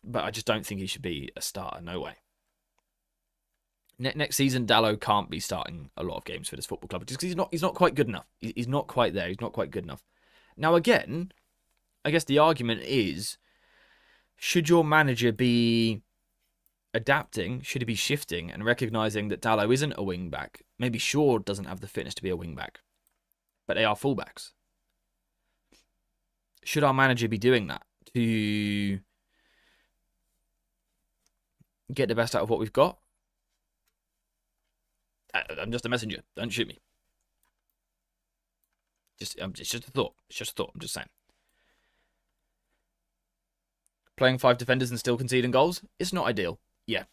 But I just don't think he should be a starter, no way. Next season, Dalot can't be starting a lot of games for this football club just because he's not quite good enough. He's not quite there. He's not quite good enough. Now, again, I guess the argument is, should your manager be adapting? Should he be shifting and recognising that Dalot isn't a wing-back? Maybe Shaw doesn't have the fitness to be a wing-back, but they are full-backs. Should our manager be doing that to get the best out of what we've got? I'm just a messenger. Don't shoot me. It's just a thought. It's just a thought. I'm just saying. Playing 5 defenders and still conceding goals, it's not ideal. Yeah,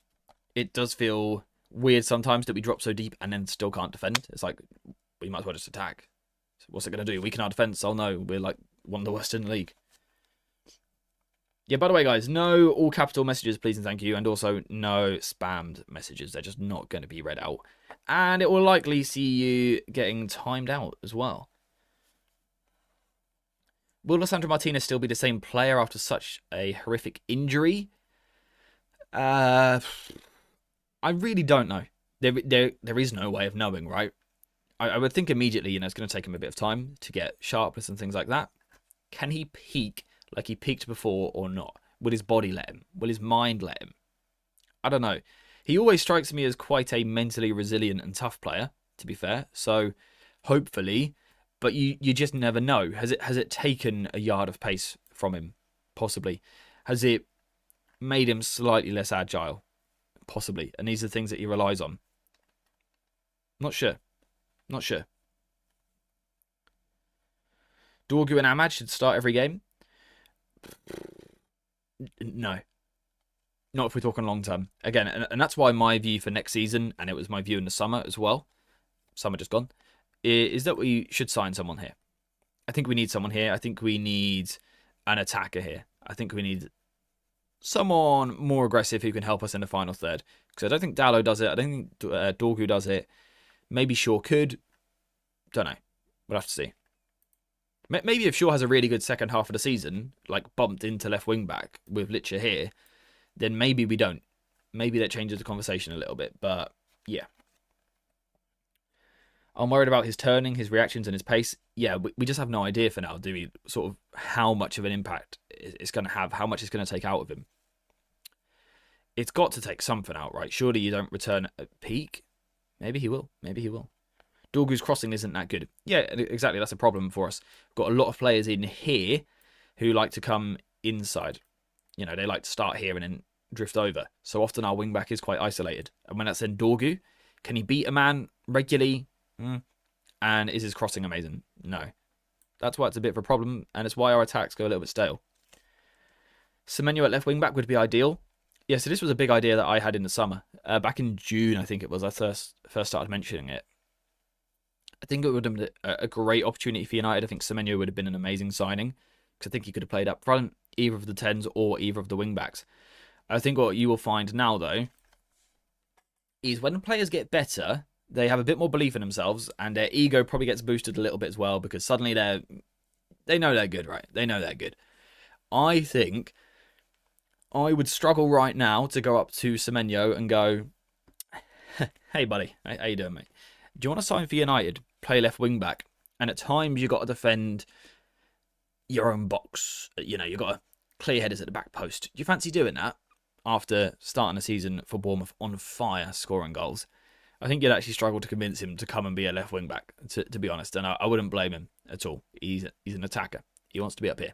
it does feel weird sometimes that we drop so deep and then still can't defend. It's like, we might as well just attack. So what's it going to do? Weaken our defence? Oh no, we're like one of the worst in the league. Yeah, by the way, guys, no all capital messages, please and thank you. And also no spammed messages. They're just not going to be read out. And it will likely see you getting timed out as well. Will Lisandro Martinez still be the same player after such a horrific injury? I really don't know. There is no way of knowing, right? I would think immediately, it's going to take him a bit of time to get sharpness and things like that. Can he peak like he peaked before or not? Will his body let him? Will his mind let him? I don't know. He always strikes me as quite a mentally resilient and tough player, to be fair. So hopefully, but you just never know. Has it taken a yard of pace from him? Possibly. Has it made him slightly less agile? Possibly. And these are things that he relies on. Not sure. Not sure. Dorgu and Ahmad should start every game. No. Not if we're talking long term. Again, and that's why my view for next season, and it was my view in the summer as well, summer just gone, is that we should sign someone here. I think we need someone here. I think we need an attacker here. I think we need someone more aggressive who can help us in the final third. Because I don't think Dallo does it. I don't think Dorgu does it. Maybe Shaw could. Don't know. We'll have to see. Maybe if Shaw has a really good second half of the season, like bumped into left wing back with Licha here, then maybe we don't. Maybe that changes the conversation a little bit. But yeah. I'm worried about his turning, his reactions and his pace. Yeah, we just have no idea for now, do we? Sort of how much of an impact it's going to have, how much it's going to take out of him. It's got to take something out, right? Surely you don't return at peak. Maybe he will. Maybe he will. Dorgu's crossing isn't that good. Yeah, exactly. That's a problem for us. We've got a lot of players in here who like to come inside. They like to start here and then drift over. So often our wing-back is quite isolated. And when that's in Dorgu, can he beat a man regularly? And is his crossing amazing? No. That's why it's a bit of a problem, and it's why our attacks go a little bit stale. Semenyo at left wing-back would be ideal. Yeah, so this was a big idea that I had in the summer. Back in June, I think it was, I first started mentioning it. I think it would have been a great opportunity for United. I think Semenyo would have been an amazing signing, because I think he could have played up front, either of the 10s or either of the wing-backs. I think what you will find now, though, is when players get better, they have a bit more belief in themselves, and their ego probably gets boosted a little bit as well, because suddenly they know they're good, right? They know they're good. I think I would struggle right now to go up to Semenyo and go, hey, buddy, how you doing, mate? Do you want to sign for United, play left wing back, and at times you've got to defend your own box? You've got to clear headers at the back post. Do you fancy doing that after starting the season for Bournemouth on fire, scoring goals? I think you'd actually struggle to convince him to come and be a left wing back, to be honest, and I wouldn't blame him at all. He's an attacker. He wants to be up here.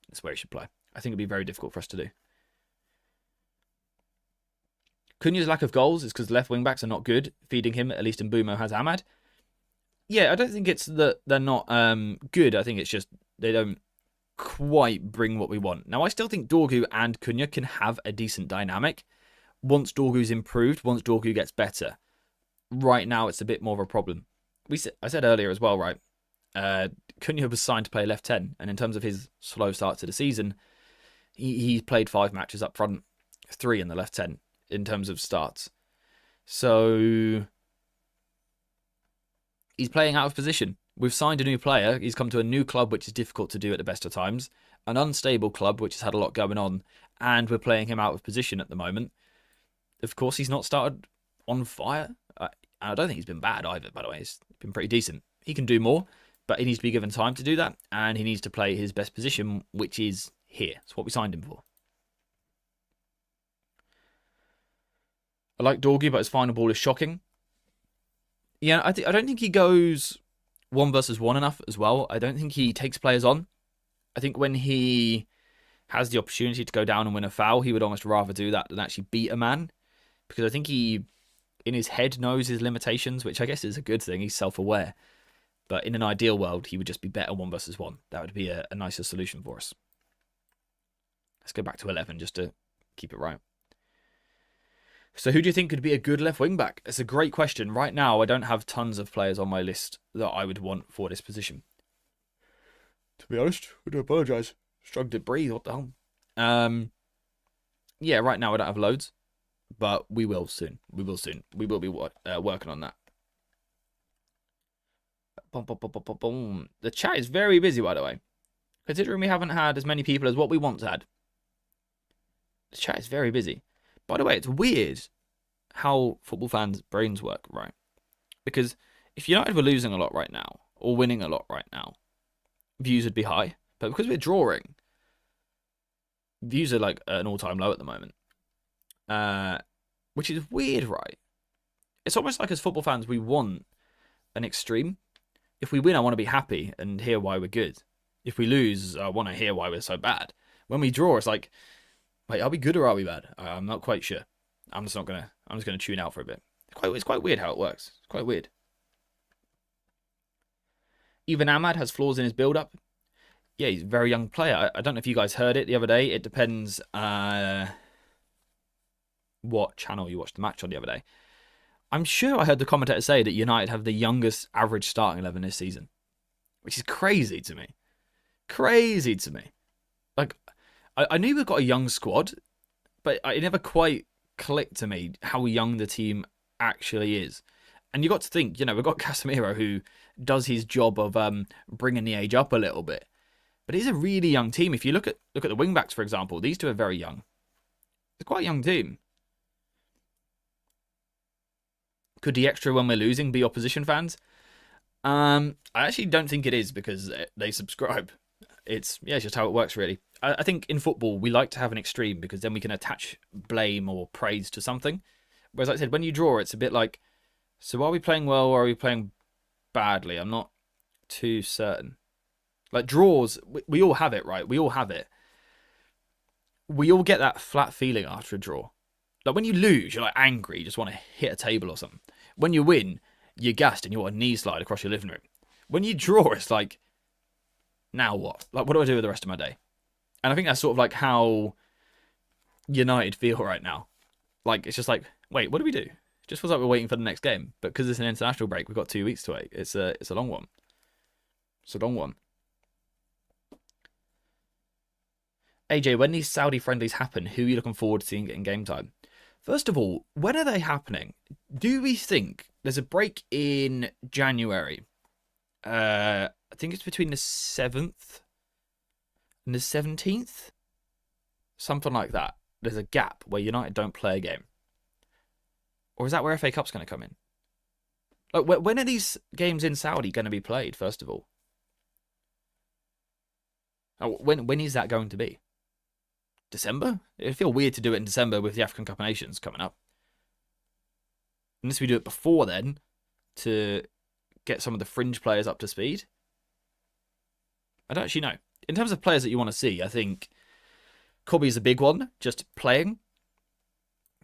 That's where he should play. I think it'd be very difficult for us to do. Cunha's lack of goals is because left wing backs are not good. Feeding him, at least in Mbumo, has Ahmad. Yeah, I don't think it's that they're not good. I think it's just they don't quite bring what we want. Now, I still think Dorgu and Cunha can have a decent dynamic once Dorgu's improved, once Dorgu gets better. Right now, it's a bit more of a problem. I said earlier as well, right? Cunha was signed to play left 10, and in terms of his slow start to the season, he played 5 matches up front, 3 in the left 10 in terms of starts. So he's playing out of position. We've signed a new player. He's come to a new club, which is difficult to do at the best of times, an unstable club, which has had a lot going on, and we're playing him out of position at the moment. Of course, he's not started on fire. I don't think he's been bad either, by the way. He's been pretty decent. He can do more, but he needs to be given time to do that, and he needs to play his best position, which is here. It's what we signed him for. I like Dorgu, but his final ball is shocking. Yeah, I don't think he goes 1 versus 1 enough as well. I don't think he takes players on. I think when he has the opportunity to go down and win a foul, he would almost rather do that than actually beat a man, because I think he, in his head, knows his limitations, which I guess is a good thing. He's self-aware. But in an ideal world, he would just be better 1 versus 1. That would be a nicer solution for us. Let's go back to 11 just to keep it right. So who do you think could be a good left wing back? It's a great question. Right now, I don't have tons of players on my list that I would want for this position. To be honest, I do apologise. Struggled to breathe. What the hell? Yeah, right now I don't have loads, but we will soon. We will soon. We will be working on that. Boom, boom, boom, boom, boom, boom. The chat is very busy, by the way. Considering we haven't had as many people as what we once had. The chat is very busy. By the way, it's weird how football fans' brains work, right? Because if United were losing a lot right now, or winning a lot right now, views would be high. But because we're drawing, views are like an all-time low at the moment. Which is weird, right? It's almost like as football fans, we want an extreme. If we win, I want to be happy and hear why we're good. If we lose, I want to hear why we're so bad. When we draw, it's like, wait, are we good or are we bad? I'm not quite sure. I'm just gonna tune out for a bit. It's quite weird how it works. It's quite weird. Even Ahmad has flaws in his build-up. Yeah, he's a very young player. I don't know if you guys heard it the other day. It depends what channel you watched the match on the other day. I'm sure I heard the commentator say that United have the youngest average starting 11 this season, which is crazy to me. Crazy to me. Like, I knew we've got a young squad, but it never quite clicked to me how young the team actually is. And you got to think, we've got Casemiro who does his job of bringing the age up a little bit. But it's a really young team. If you look at the wing-backs, for example, these two are very young. It's quite a young team. Could the extra when we're losing be opposition fans? I actually don't think it is because they subscribe. It's just how it works, really. I think in football, we like to have an extreme because then we can attach blame or praise to something. Whereas, like I said, when you draw, it's a bit like, so are we playing well or are we playing badly? I'm not too certain. Like draws, we all have it, right? We all have it. We all get that flat feeling after a draw. Like when you lose, you're like angry, you just want to hit a table or something. When you win, you're gassed and you want a knee slide across your living room. When you draw, it's like, now what? Like, what do I do with the rest of my day? And I think that's sort of like how United feel right now. Like, it's just like, wait, what do we do? It just feels like we're waiting for the next game. But because it's an international break, we've got 2 weeks to wait. It's a long one. It's a long one. AJ, when these Saudi friendlies happen, who are you looking forward to seeing in game time? First of all, when are they happening? Do we think there's a break in January? I think it's between the 7th and the 17th. Something like that. There's a gap where United don't play a game. Or is that where FA Cup's going to come in? Like, when are these games in Saudi going to be played, first of all? When is that going to be? December? It'd feel weird to do it in December with the African Cup of Nations coming up. Unless we do it before then to get some of the fringe players up to speed. I don't actually know. In terms of players that you want to see, I think Kobe's a big one, just playing.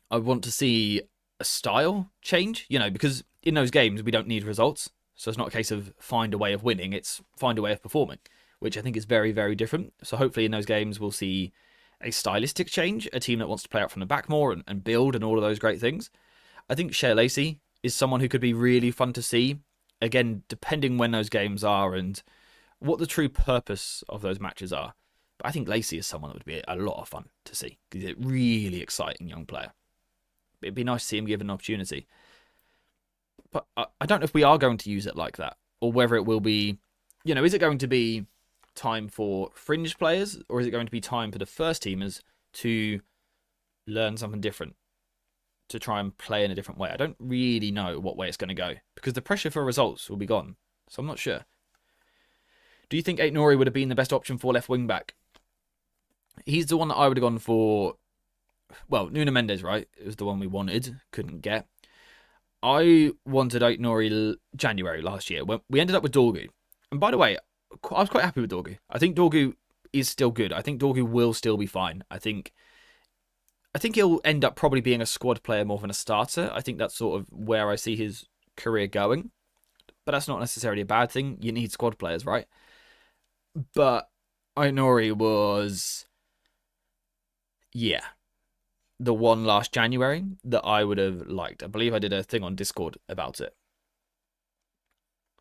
I want to see a style change, because in those games we don't need results. So it's not a case of find a way of winning, it's find a way of performing, which I think is very, very different. So hopefully in those games we'll see a stylistic change, a team that wants to play out from the back more and build and all of those great things. I think Shea Lacey is someone who could be really fun to see. Again, depending when those games are and what the true purpose of those matches are. But I think Lacey is someone that would be a lot of fun to see. He's a really exciting young player. It'd be nice to see him given an opportunity. But I don't know if we are going to use it like that. Or whether it will be, is it going to be time for fringe players? Or is it going to be time for the first teamers to learn something different? To try and play in a different way. I don't really know what way it's going to go. Because the pressure for results will be gone. So I'm not sure. Do you think Aït-Nouri would have been the best option for left wing back? He's the one that I would have gone for. Well, Nuno Mendes, right? It was the one we wanted, couldn't get. I wanted Aït-Nouri January last year. When we ended up with Dorgu. And by the way, I was quite happy with Dorgu. I think Dorgu is still good. I think Dorgu will still be fine. I think he'll end up probably being a squad player more than a starter. I think that's sort of where I see his career going. But that's not necessarily a bad thing. You need squad players, right? But Aït-Nouri was Yeah. The one last January that I would have liked. I believe I did a thing on Discord about it.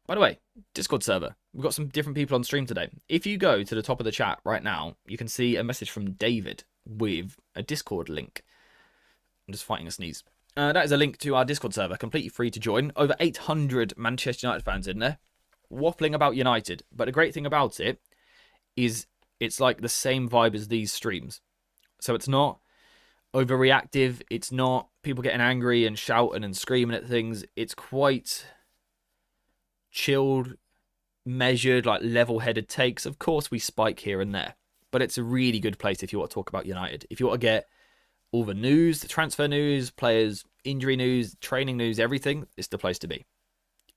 By the way, Discord server. We've got some different people on stream today. If you go to the top of the chat right now, you can see a message from David with a Discord link. I'm just fighting a sneeze. That is a link to our Discord server, completely free to join. Over 800 Manchester United fans in there, waffling about United. But the great thing about it is it's like the same vibe as these streams. So it's not overreactive. It's not people getting angry and shouting and screaming at things. It's quite chilled, measured, like level-headed takes. Of course, we spike here and there. But it's a really good place if you want to talk about United. If you want to get all the news, the transfer news, players, injury news, training news, everything, it's the place to be.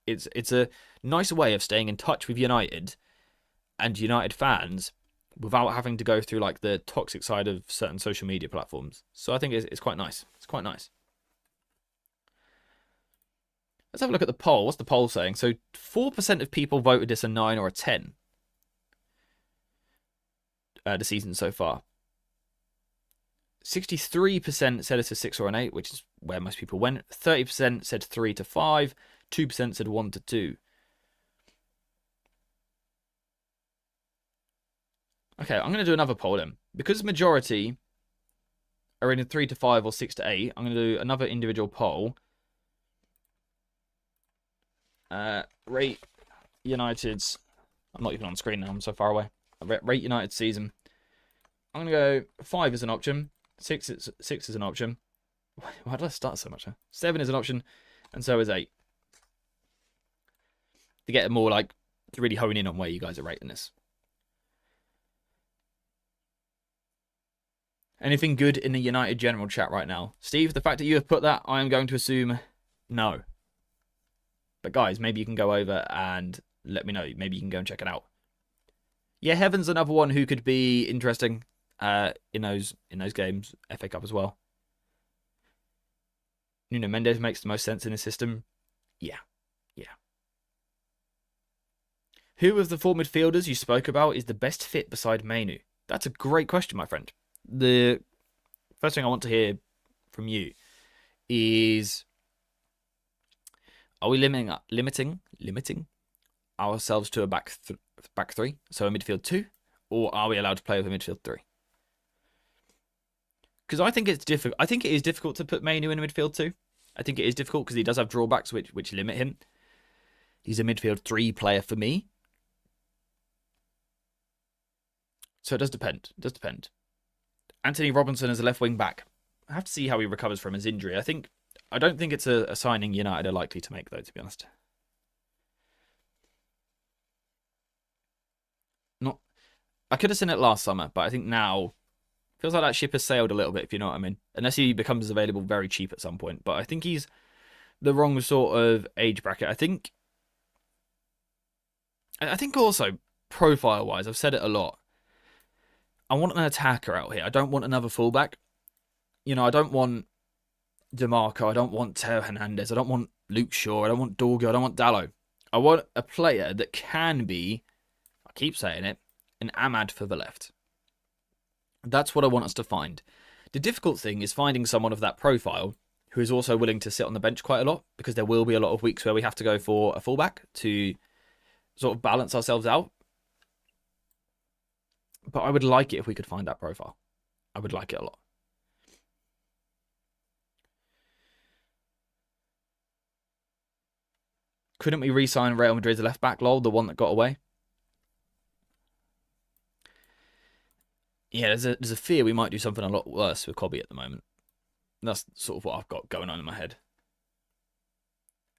It's a nice way of staying in touch with United and United fans without having to go through like the toxic side of certain social media platforms. So I think it's quite nice. It's quite nice. Let's have a look at the poll. What's the poll saying? So 4% of people voted this a 9 or a 10. The season so far. 63% said it's a 6 or an 8, which is where most people went. 30% said 3 to 5. 2% said 1 to 2. Okay, I'm going to do another poll then. Because the majority are in a 3 to 5 or 6 to 8, I'm going to do another individual poll. Rate United's... I'm not even on screen now, I'm so far away. Rate United's season. I'm going to go 5 is an option. 6 is an option. Why did I start so much? Huh? 7 is an option. And so is 8. To get more like, to really hone in on where you guys are rating this. Anything good in the United general chat right now? Steve, the fact that you have put that, I am going to assume no. But guys, maybe you can go over and let me know. Maybe you can go and check it out. Yeah, Heaven's another one who could be interesting in those games. FA Cup as well. Nuno Mendes makes the most sense in his system. Yeah. Who of the 4 midfielders you spoke about is the best fit beside Mainu? That's a great question, my friend. The first thing I want to hear from you is, are we limiting ourselves to a back 3, so a midfield 2, or are we allowed to play with a midfield 3? Because I think it's difficult. I think it is difficult to put Mainu in a midfield 2. I think it is difficult because he does have drawbacks which limit him. He's a midfield 3 player for me. So it does depend. It does depend. Anthony Robinson as a left wing back. I have to see how he recovers from his injury. I don't think it's a signing United are likely to make, though, to be honest. I could have seen it last summer, but I think now feels like that ship has sailed a little bit, if you know what I mean. Unless he becomes available very cheap at some point. But I think he's the wrong sort of age bracket. I think also profile-wise, I've said it a lot. I want an attacker out here. I don't want another fullback. You know, I don't want DeMarco. I don't want Teo Hernandez. I don't want Luke Shaw. I don't want Dorgo. I don't want Dallo. I want a player that can be, I keep saying it, an Ahmad for the left. That's what I want us to find. The difficult thing is finding someone of that profile who is also willing to sit on the bench quite a lot, because there will be a lot of weeks where we have to go for a fullback to sort of balance ourselves out. But I would like it if we could find that profile. I would like it a lot. Couldn't we re-sign Real Madrid's left back, lol, the one that got away? Yeah, there's a fear we might do something a lot worse with Kobe at the moment. That's sort of what I've got going on in my head.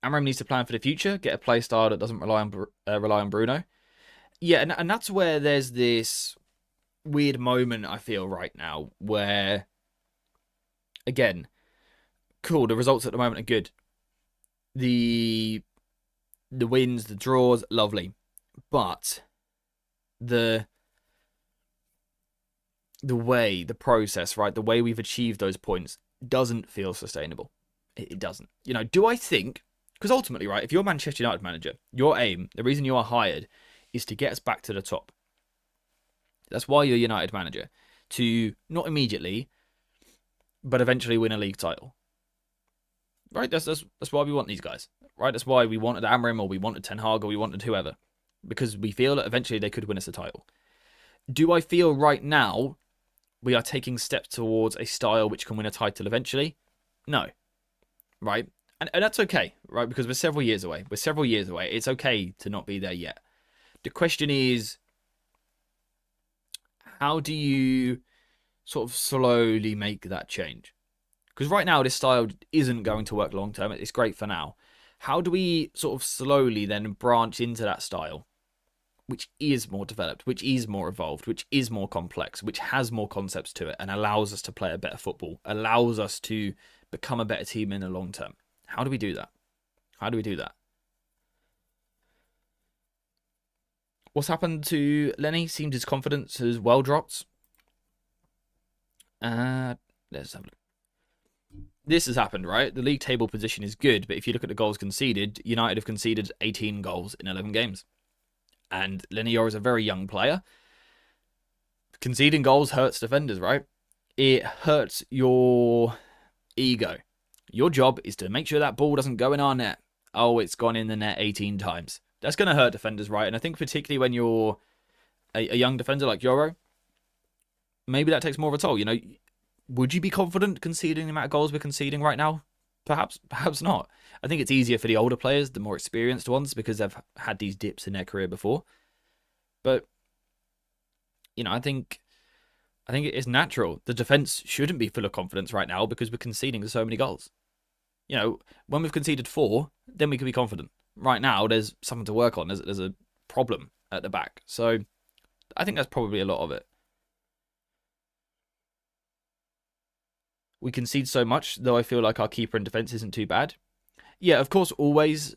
Amorim needs to plan for the future, get a play style that doesn't rely on Bruno. Yeah, and that's where there's this weird moment, I feel, right now, where, again, cool, the results at the moment are good. The wins, the draws, lovely. But the way, the process, right, the way we've achieved those points doesn't feel sustainable. It doesn't. You know, do I think, because ultimately, right, if you're Manchester United manager, your aim, the reason you are hired, is to get us back to the top. That's why you're United manager. To, not immediately, but eventually win a league title. Right? That's why we want these guys. Right? That's why we wanted Amorim, or we wanted Ten Hag, or we wanted whoever. Because we feel that eventually they could win us a title. Do I feel right now we are taking steps towards a style which can win a title eventually? No. Right? And that's okay, right? Because we're several years away. It's okay to not be there yet. The question is, how do you sort of slowly make that change? Because right now, this style isn't going to work long term. It's great for now. How do we sort of slowly then branch into that style, which is more developed, which is more evolved, which is more complex, which has more concepts to it, and allows us to play a better football, allows us to become a better team in the long term? How do we do that? How do we do that? What's happened to Lenny? Seems his confidence has well dropped. Let's have a look. This has happened, right? The league table position is good, but if you look at the goals conceded, United have conceded 18 goals in 11 games. And Lenny Yoro is a very young player. Conceding goals hurts defenders, right? It hurts your ego. Your job is to make sure that ball doesn't go in our net. Oh, it's gone in the net 18 times. That's going to hurt defenders, right? And I think particularly when you're a young defender like Yoro, maybe that takes more of a toll. You know, would you be confident conceding the amount of goals we're conceding right now? Perhaps not. I think it's easier for the older players, the more experienced ones, because they've had these dips in their career before. But, you know, I think it is natural. The defence shouldn't be full of confidence right now because we're conceding so many goals. You know, when we've conceded 4, then we can be confident. Right now, there's something to work on. There's a problem at the back. So I think that's probably a lot of it. We concede so much, though I feel like our keeper and defence isn't too bad. Yeah, of course, always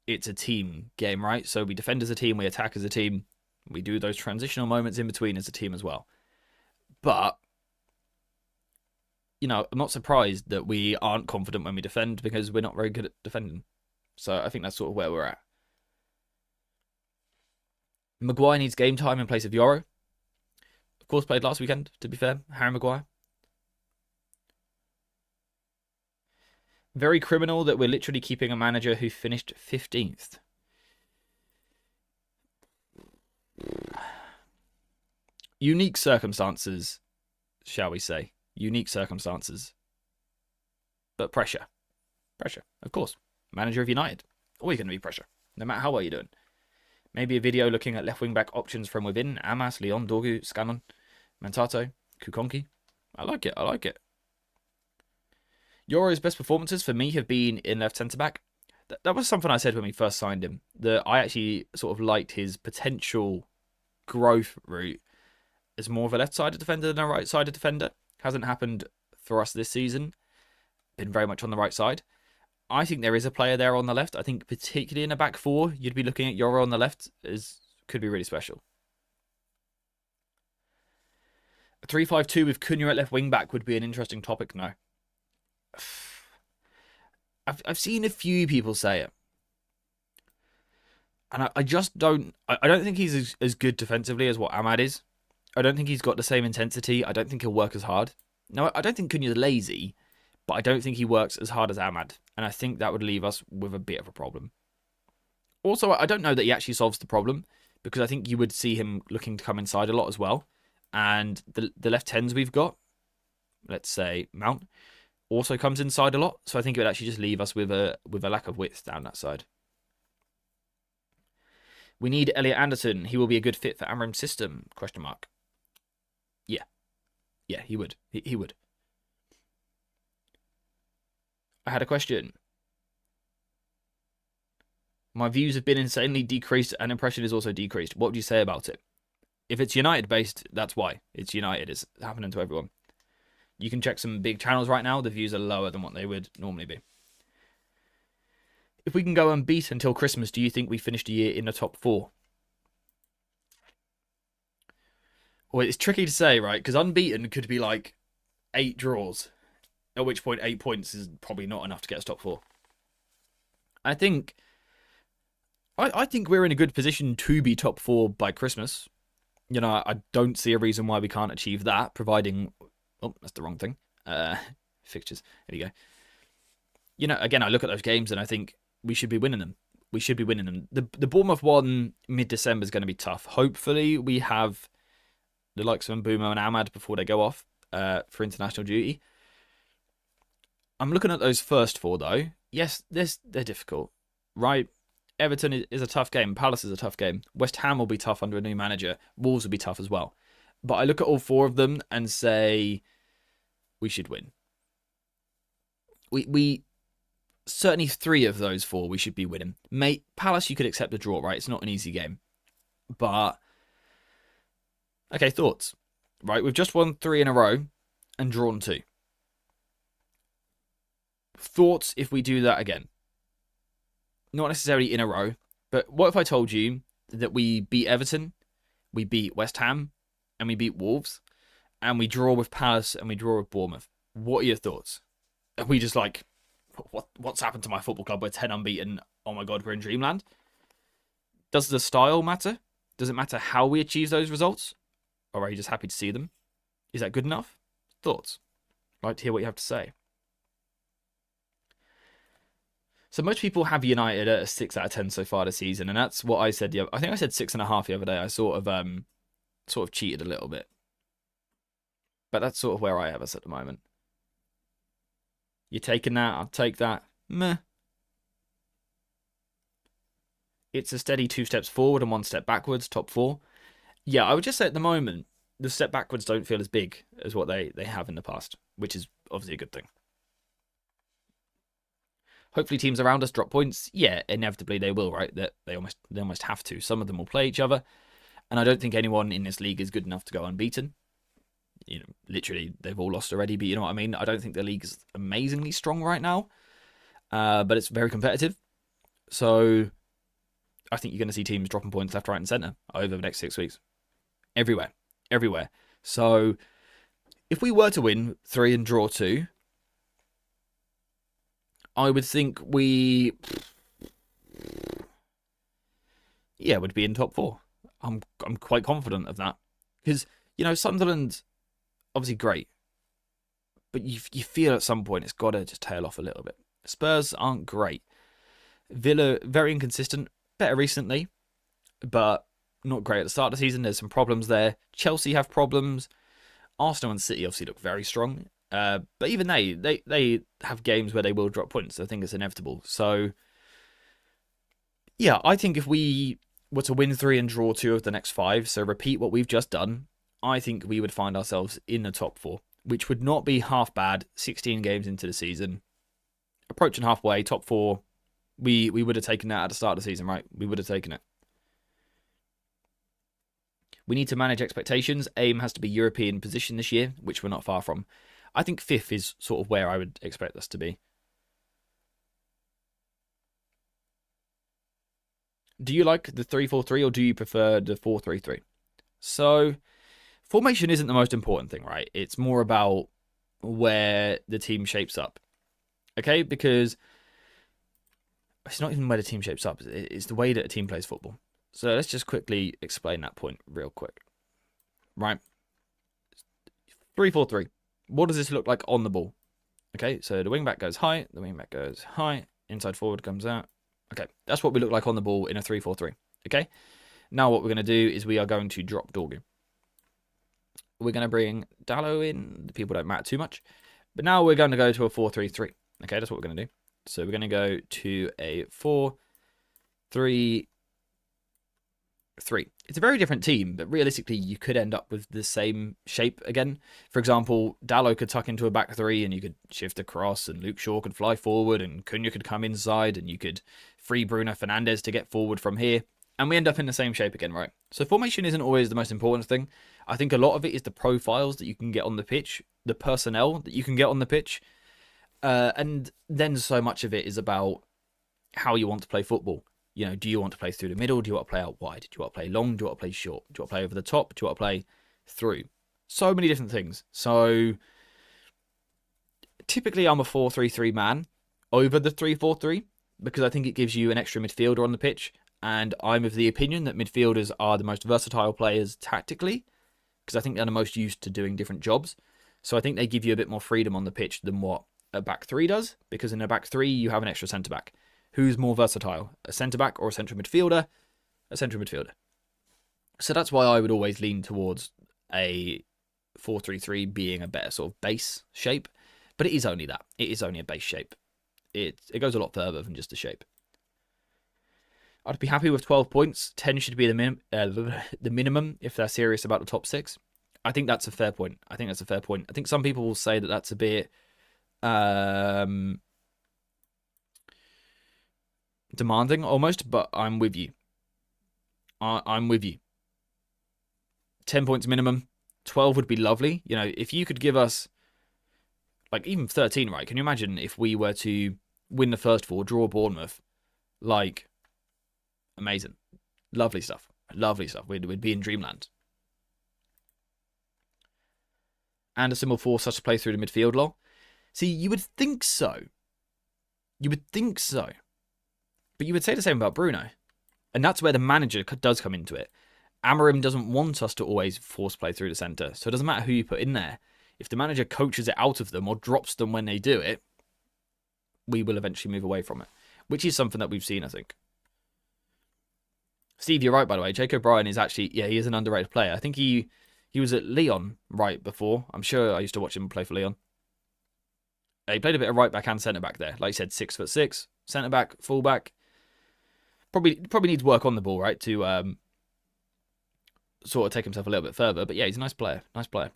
it's a team game, right? So we defend as a team, we attack as a team. We do those transitional moments in between as a team as well. But, you know, I'm not surprised that we aren't confident when we defend because we're not very good at defending. So I think that's sort of where we're at. Maguire needs game time in place of Yoro. Of course, played last weekend, to be fair. Harry Maguire. Very criminal that we're literally keeping a manager who finished 15th. Unique circumstances, shall we say. Unique circumstances. But pressure. Pressure, of course. Manager of United. Always going to be pressure, no matter how well you're doing. Maybe a video looking at left wing back options from within. Amas, Leon, Dorgu, Scanlon, Mantato, Kukonki. I like it. Yoro's best performances for me have been in left centre-back. That was something I said when we first signed him. That I actually sort of liked his potential growth route as more of a left-sided defender than a right-sided defender. Hasn't happened for us this season. Been very much on the right side. I think there is a player there on the left. I think particularly in a back 4, you'd be looking at Yoro on the left could be really special. A 3-5-2 with Cunha at left wing-back would be an interesting topic now. I've seen a few people say it, and I just don't. I don't think he's as good defensively as what Ahmad is. I don't think he's got the same intensity. I don't think he'll work as hard. No, I don't think Cunha's lazy, but I don't think he works as hard as Ahmad, and I think that would leave us with a bit of a problem. Also, I don't know that he actually solves the problem because I think you would see him looking to come inside a lot as well, and the left 10s we've got, let's say Mount, also comes inside a lot, so I think it would actually just leave us with a lack of width down that side. We need Elliot Anderson. He will be a good fit for Amorim's system? ? Yeah, he would. He would. I had a question. My views have been insanely decreased and impression is also decreased. What would you say about it? If it's United based, that's why. It's United. It's happening to everyone. You can check some big channels right now. The views are lower than what they would normally be. If we can go unbeat until Christmas, do you think we finished the year in the top 4? Well, it's tricky to say, right? Because unbeaten could be like 8 draws. At which point 8 points is probably not enough to get us top 4. I think we're in a good position to be top 4 by Christmas. I don't see a reason why we can't achieve that, providing... Oh, that's the wrong thing. Fixtures. There you go. You know, again, I look at those games and I think we should be winning them. We should be winning them. The Bournemouth one mid-December is going to be tough. Hopefully we have the likes of Mbeumo and Ahmad before they go off for international duty. I'm looking at those first 4, though. Yes, they're difficult, right? Everton is a tough game. Palace is a tough game. West Ham will be tough under a new manager. Wolves will be tough as well. But I look at all 4 of them and say we should win. We certainly 3 of those 4 we should be winning. Mate, Palace you could accept a draw, right? It's not an easy game. But okay, thoughts. Right, we've just won 3 in a row and drawn 2. Thoughts if we do that again? Not necessarily in a row, but what if I told you that we beat Everton, we beat West Ham, and we beat Wolves, and we draw with Palace and we draw with Bournemouth? What are your thoughts? Are we just like, what's happened to my football club? We're 10 unbeaten. Oh my God, we're in dreamland. Does the style matter? Does it matter how we achieve those results? Or are you just happy to see them? Is that good enough? Thoughts? I'd like to hear what you have to say. So most people have United at a 6 out of 10 so far this season, and that's what I said. I think I said 6.5 the other day. I sort of cheated a little bit, but that's sort of where I have us at the moment. You're taking that, I'll take that. Meh. It's a steady 2 steps forward and 1 step backwards, top 4. Yeah, I would just say at the moment, the step backwards don't feel as big as what they have in the past, which is obviously a good thing. Hopefully teams around us drop points. Yeah, inevitably they will, right? That they almost have to. Some of them will play each other. And I don't think anyone in this league is good enough to go unbeaten. You know, literally, they've all lost already, but you know what I mean? I don't think the league is amazingly strong right now. But it's very competitive. So I think you're going to see teams dropping points left, right, and centre over the next 6 weeks. Everywhere. So if we were to win 3 and draw 2, I would think we would be in top 4. I'm quite confident of that. Because, you know, Sunderland, obviously great. But you feel at some point it's got to just tail off a little bit. Spurs aren't great. Villa, very inconsistent. Better recently. But not great at the start of the season. There's some problems there. Chelsea have problems. Arsenal and City obviously look very strong. But even they have games where they will drop points. I think it's inevitable. So, yeah, I think if we were to win 3 and draw 2 of the next 5, so repeat what we've just done, I think we would find ourselves in the top 4, which would not be half bad. 16 games into the season, approaching halfway, top 4. We would have taken that at the start of the season, right? We would have taken it. We need to manage expectations. Aim has to be European position this year, which we're not far from. I think 5th is sort of where I would expect us to be. Do you like the 3-4-3 or do you prefer the 4-3-3? So, formation isn't the most important thing, right? It's more about where the team shapes up. Okay? Because it's not even where the team shapes up. It's the way that a team plays football. So let's just quickly explain that point real quick. Right? 3-4-3. What does this look like on the ball? Okay, so the wing-back goes high, the wing-back goes high, inside forward comes out. Okay, that's what we look like on the ball in a 3-4-3. Okay, now what we're going to do is we are going to drop Dorgu. We're going to bring Dallo in. The people don't matter too much. But now we're going to go to a 4-3-3. Okay, that's what we're going to do. So we're going to go to a 4-3-3. It's a very different team, but realistically, you could end up with the same shape again. For example, Dallo could tuck into a back 3 and you could shift across, and Luke Shaw could fly forward, and Cunha could come inside, and you could free Bruno Fernandes to get forward from here. And we end up in the same shape again, right? So formation isn't always the most important thing. I think a lot of it is the profiles that you can get on the pitch, the personnel that you can get on the pitch. And then so much of it is about how you want to play football. You know, do you want to play through the middle? Do you want to play out wide? Do you want to play long? Do you want to play short? Do you want to play over the top? Do you want to play through? So many different things. So typically I'm a 4-3-3 man over the 3-4-3 because I think it gives you an extra midfielder on the pitch. And I'm of the opinion that midfielders are the most versatile players tactically because I think they're the most used to doing different jobs. So I think they give you a bit more freedom on the pitch than what a back three does, because in a back three, you have an extra centre-back. Who's more versatile, a centre-back or a central midfielder? A central midfielder. So that's why I would always lean towards a 4-3-3 being a better sort of base shape. But it is only that. It is only a base shape. It goes a lot further than just a shape. I'd be happy with 12 points. 10 should be the minimum if they're serious about the top 6. I think that's a fair point. I think some people will say that that's a bit demanding almost, but I'm with you. I'm with you. 10 points minimum. 12 would be lovely. You know, if you could give us like even 13, right? Can you imagine if we were to win the first 4, draw Bournemouth? Like, amazing. Lovely stuff. Lovely stuff. We'd be in dreamland. Anderson will force us to play through the midfield, lol. See, you would think so. You would think so. But you would say the same about Bruno. And that's where the manager does come into it. Amorim doesn't want us to always force play through the centre. So it doesn't matter who you put in there. If the manager coaches it out of them or drops them when they do it, we will eventually move away from it. Which is something that we've seen, I think. Steve, you're right, by the way. Jake O'Brien is actually, yeah, he is an underrated player. I think he was at Lyon right before. I'm sure I used to watch him play for Lyon. He played a bit of right back and centre back there. Like you said, 6'6", centre back, full back. Probably needs work on the ball, right, to sort of take himself a little bit further. But yeah, he's a nice player. Nice player.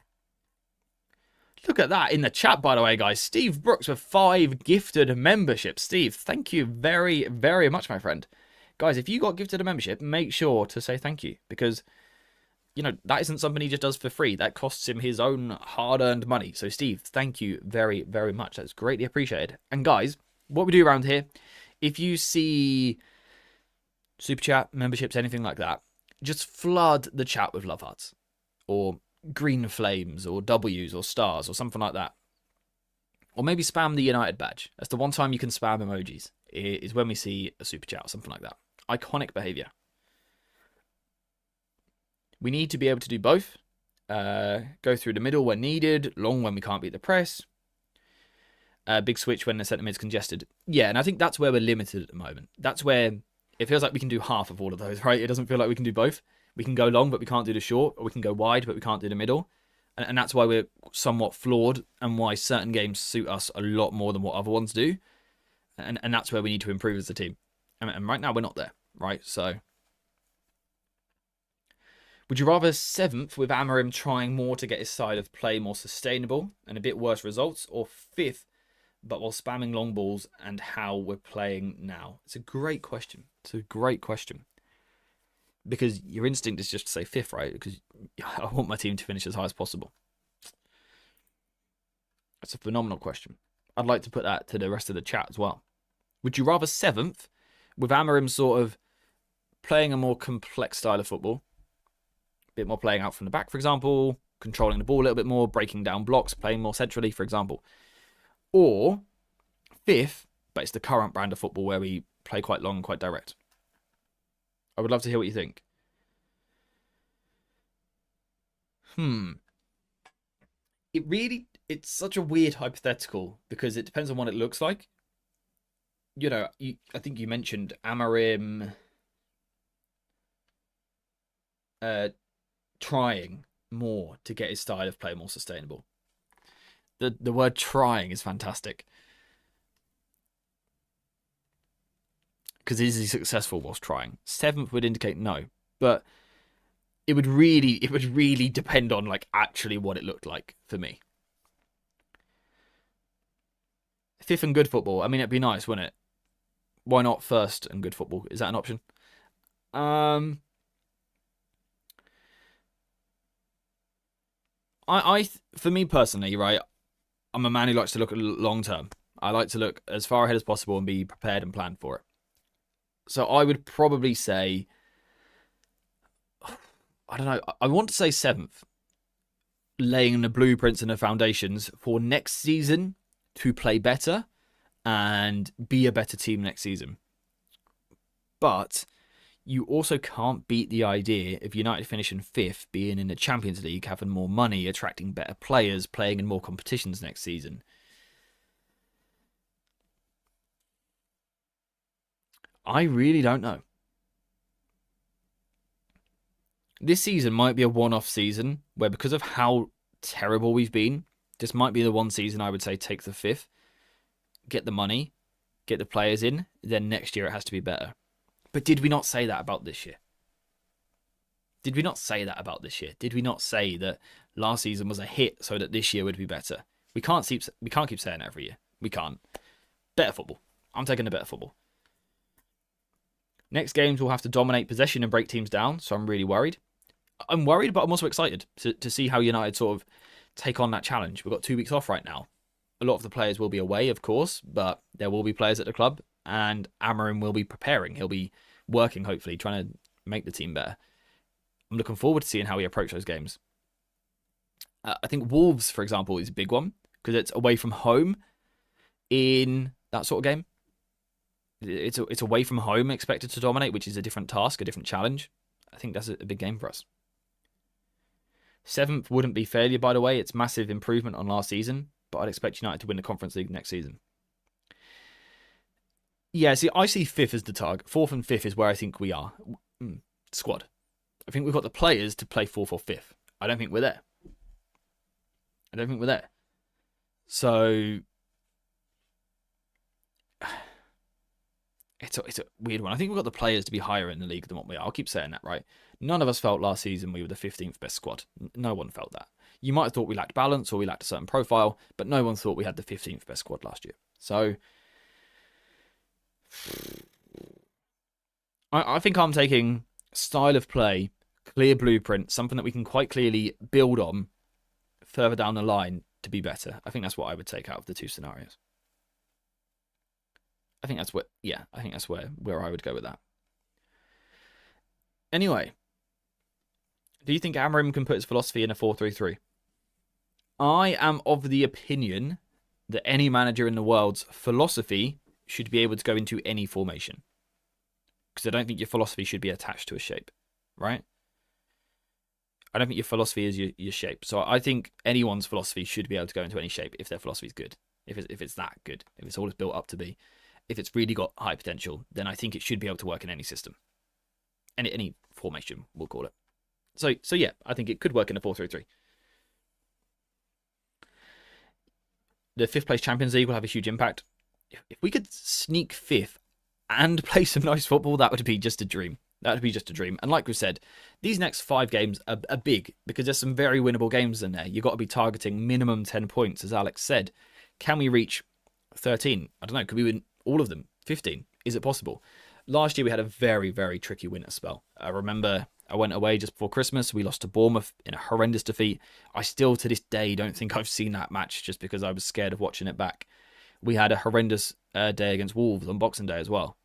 Look at that in the chat, by the way, guys. Steve Brooks with 5 gifted memberships. Steve, thank you very, very much, my friend. Guys, if you got gifted a membership, make sure to say thank you. Because, you know, that isn't something he just does for free. That costs him his own hard-earned money. So, Steve, thank you very, very much. That's greatly appreciated. And, guys, what we do around here, if you see super chat, memberships, anything like that, just flood the chat with love hearts. Or green flames, or W's, or stars, or something like that. Or maybe spam the United badge. That's the one time you can spam emojis, is when we see a super chat or something like that. Iconic behaviour. We need to be able to do both. Go through the middle when needed, long when we can't beat the press. Big switch when the centre mid's congested. Yeah, and I think that's where we're limited at the moment. That's where it feels like we can do half of all of those, right? It doesn't feel like we can do both. We can go long, but we can't do the short, or we can go wide, but we can't do the middle. And that's why we're somewhat flawed, and why certain games suit us a lot more than what other ones do. And that's where we need to improve as a team. And right now, we're not there, right? So, would you rather 7th with Amorim trying more to get his side of play more sustainable and a bit worse results, or 5th, but while spamming long balls and how we're playing now? It's a great question. It's a great question. Because your instinct is just to say 5th, right? Because I want my team to finish as high as possible. That's a phenomenal question. I'd like to put that to the rest of the chat as well. Would you rather 7th, with Amorim sort of playing a more complex style of football, a bit more playing out from the back, for example, controlling the ball a little bit more, breaking down blocks, playing more centrally, for example, or 5th, but it's the current brand of football where we play quite long and quite direct? I would love to hear what you think. It's such a weird hypothetical because it depends on what it looks like. You know, I think you mentioned Amorim trying more to get his style of play more sustainable. The word trying is fantastic. Because is he successful whilst trying? 7th would indicate no, but it would really depend on like actually what it looked like for me. 5th and good football. I mean, it'd be nice, wouldn't it? Why not 1st and good football? Is that an option? For me personally, right, I'm a man who likes to look at long term. I like to look as far ahead as possible and be prepared and planned for it. So I would probably say, I don't know, I want to say 7th, laying the blueprints and the foundations for next season to play better and be a better team next season. But you also can't beat the idea of United finishing 5th, being in the Champions League, having more money, attracting better players, playing in more competitions next season. I really don't know. This season might be a one-off season where, because of how terrible we've been, this might be the one season I would say take the 5th, get the money, get the players in, then next year it has to be better. But did we not say that about this year? Did we not say that about this year? Did we not say that last season was a hit so that this year would be better? We can't keep saying that every year. We can't. Better football. I'm taking the better football. Next games we'll have to dominate possession and break teams down, so I'm really worried. I'm worried, but I'm also excited to see how United sort of take on that challenge. We've got 2 weeks off right now. A lot of the players will be away, of course, but there will be players at the club, and Amorim will be preparing. He'll be working, hopefully, trying to make the team better. I'm looking forward to seeing how we approach those games. I think Wolves, for example, is a big one because it's away from home in that sort of game. It's away from home expected to dominate, which is a different task, a different challenge. I think that's a big game for us. 7th wouldn't be failure, by the way. It's massive improvement on last season, but I'd expect United to win the Conference League next season. Yeah, see, I see 5th as the target. 4th and 5th is where I think we are. Squad. I think we've got the players to play 4th or 5th. I don't think we're there. So it's a weird one. I think we've got the players to be higher in the league than what we are. I'll keep saying that, right? None of us felt last season we were the 15th best squad. No one felt that. You might have thought we lacked balance or we lacked a certain profile, but no one thought we had the 15th best squad last year. So I think I'm taking style of play, clear blueprint, something that we can quite clearly build on further down the line to be better. I think that's what I would take out of the 2 scenarios. I think that's where I would go with that. Anyway, do you think Amorim can put his philosophy in a 4-3-3? I am of the opinion that any manager in the world's philosophy should be able to go into any formation. Because I don't think your philosophy should be attached to a shape, right? I don't think your philosophy is your shape. So I think anyone's philosophy should be able to go into any shape if their philosophy is good. If it's that good. If it's all it's built up to be. If it's really got high potential, then I think it should be able to work in any system. Any formation, we'll call it. So yeah, I think it could work in a 4-3-3. The 5th place Champions League will have a huge impact. If we could sneak 5th and play some nice football, that would be just a dream. That would be just a dream. And like we said, these next 5 games are big because there's some very winnable games in there. You've got to be targeting minimum 10 points, as Alex said. Can we reach 13? I don't know. Could we win all of them? 15? Is it possible? Last year, we had a very, very tricky winter spell. I remember I went away just before Christmas. We lost to Bournemouth in a horrendous defeat. I still, to this day, don't think I've seen that match just because I was scared of watching it back. We had a horrendous day against Wolves on Boxing Day as well.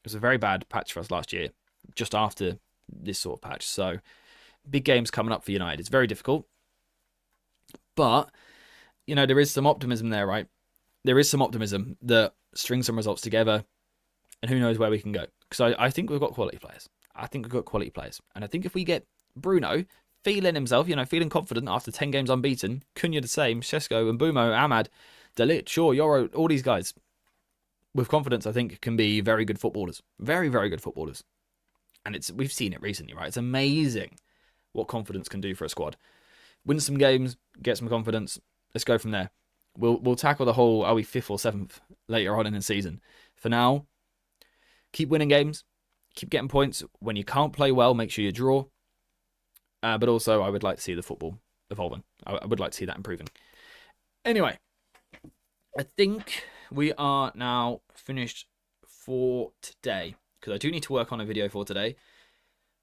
It was a very bad patch for us last year, just after this sort of patch. So, big games coming up for United. It's very difficult. But, you know, there is some optimism there, right? There is some optimism that string some results together and who knows where we can go. Because I think we've got quality players. And I think if we get Bruno feeling himself, feeling confident after 10 games unbeaten, Cunha the same, Šeško, Mbumo, Ahmad, De Ligt, Shaw, Yoro, all these guys, with confidence, I think can be very good footballers. Very, very good footballers. And we've seen it recently, right? It's amazing what confidence can do for a squad. Win some games, get some confidence. Let's go from there. We'll tackle the whole, are we 5th or 7th later on in the season. For now, keep winning games. Keep getting points. When you can't play well, make sure you draw. But also, I would like to see the football evolving. I would like to see that improving. Anyway, I think we are now finished for today. Because I do need to work on a video for today.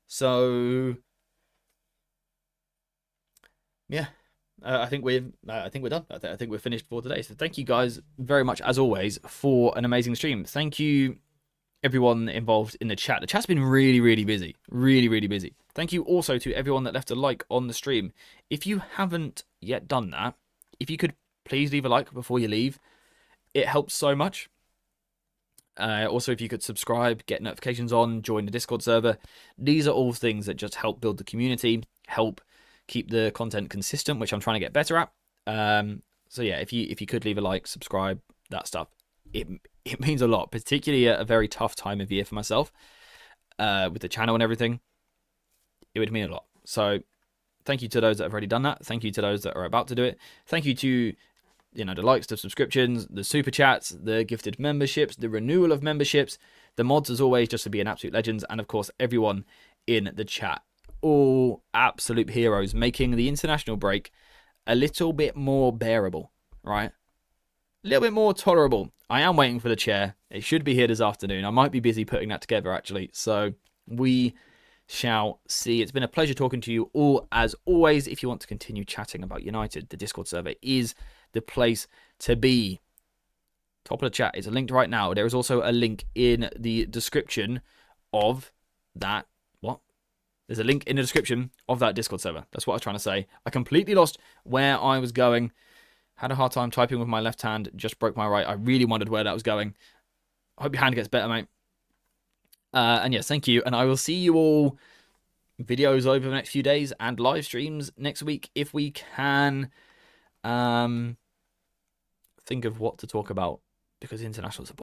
So, yeah. I think we're done. I think we're finished for today. So thank you guys very much, as always, for an amazing stream. Thank you, everyone involved in the chat. The chat's been really, really busy. Really, really busy. Thank you also to everyone that left a like on the stream. If you haven't yet done that, if you could please leave a like before you leave, it helps so much. Also, if you could subscribe, get notifications on, join the Discord server. These are all things that just help build the community, help keep the content consistent, which I'm trying to get better at. So yeah, if you could leave a like, subscribe, that stuff, it means a lot, particularly at a very tough time of year for myself, with the channel and everything. It would mean a lot. So thank you to those that have already done that. Thank you to those that are about to do it. Thank you to the likes, the subscriptions, the super chats, the gifted memberships, the renewal of memberships, the mods as always, just to be an absolute legends, and of course everyone in the chat. All absolute heroes, making the international break a little bit more bearable, right? A little bit more tolerable. I am waiting for the chair. It should be here this afternoon. I might be busy putting that together actually. So we shall see. It's been a pleasure talking to you all as always. If you want to continue chatting about United, the Discord server is the place to be. Top of the chat is linked right now. There is also a link in the description of that. What? There's a link in the description of that Discord server. That's what I was trying to say. I completely lost where I was going. Had a hard time typing with my left hand. Just broke my right. I really wondered where that was going. I hope your hand gets better, mate. And yes, thank you. And I will see you all videos over the next few days and live streams next week if we can think of what to talk about, because international support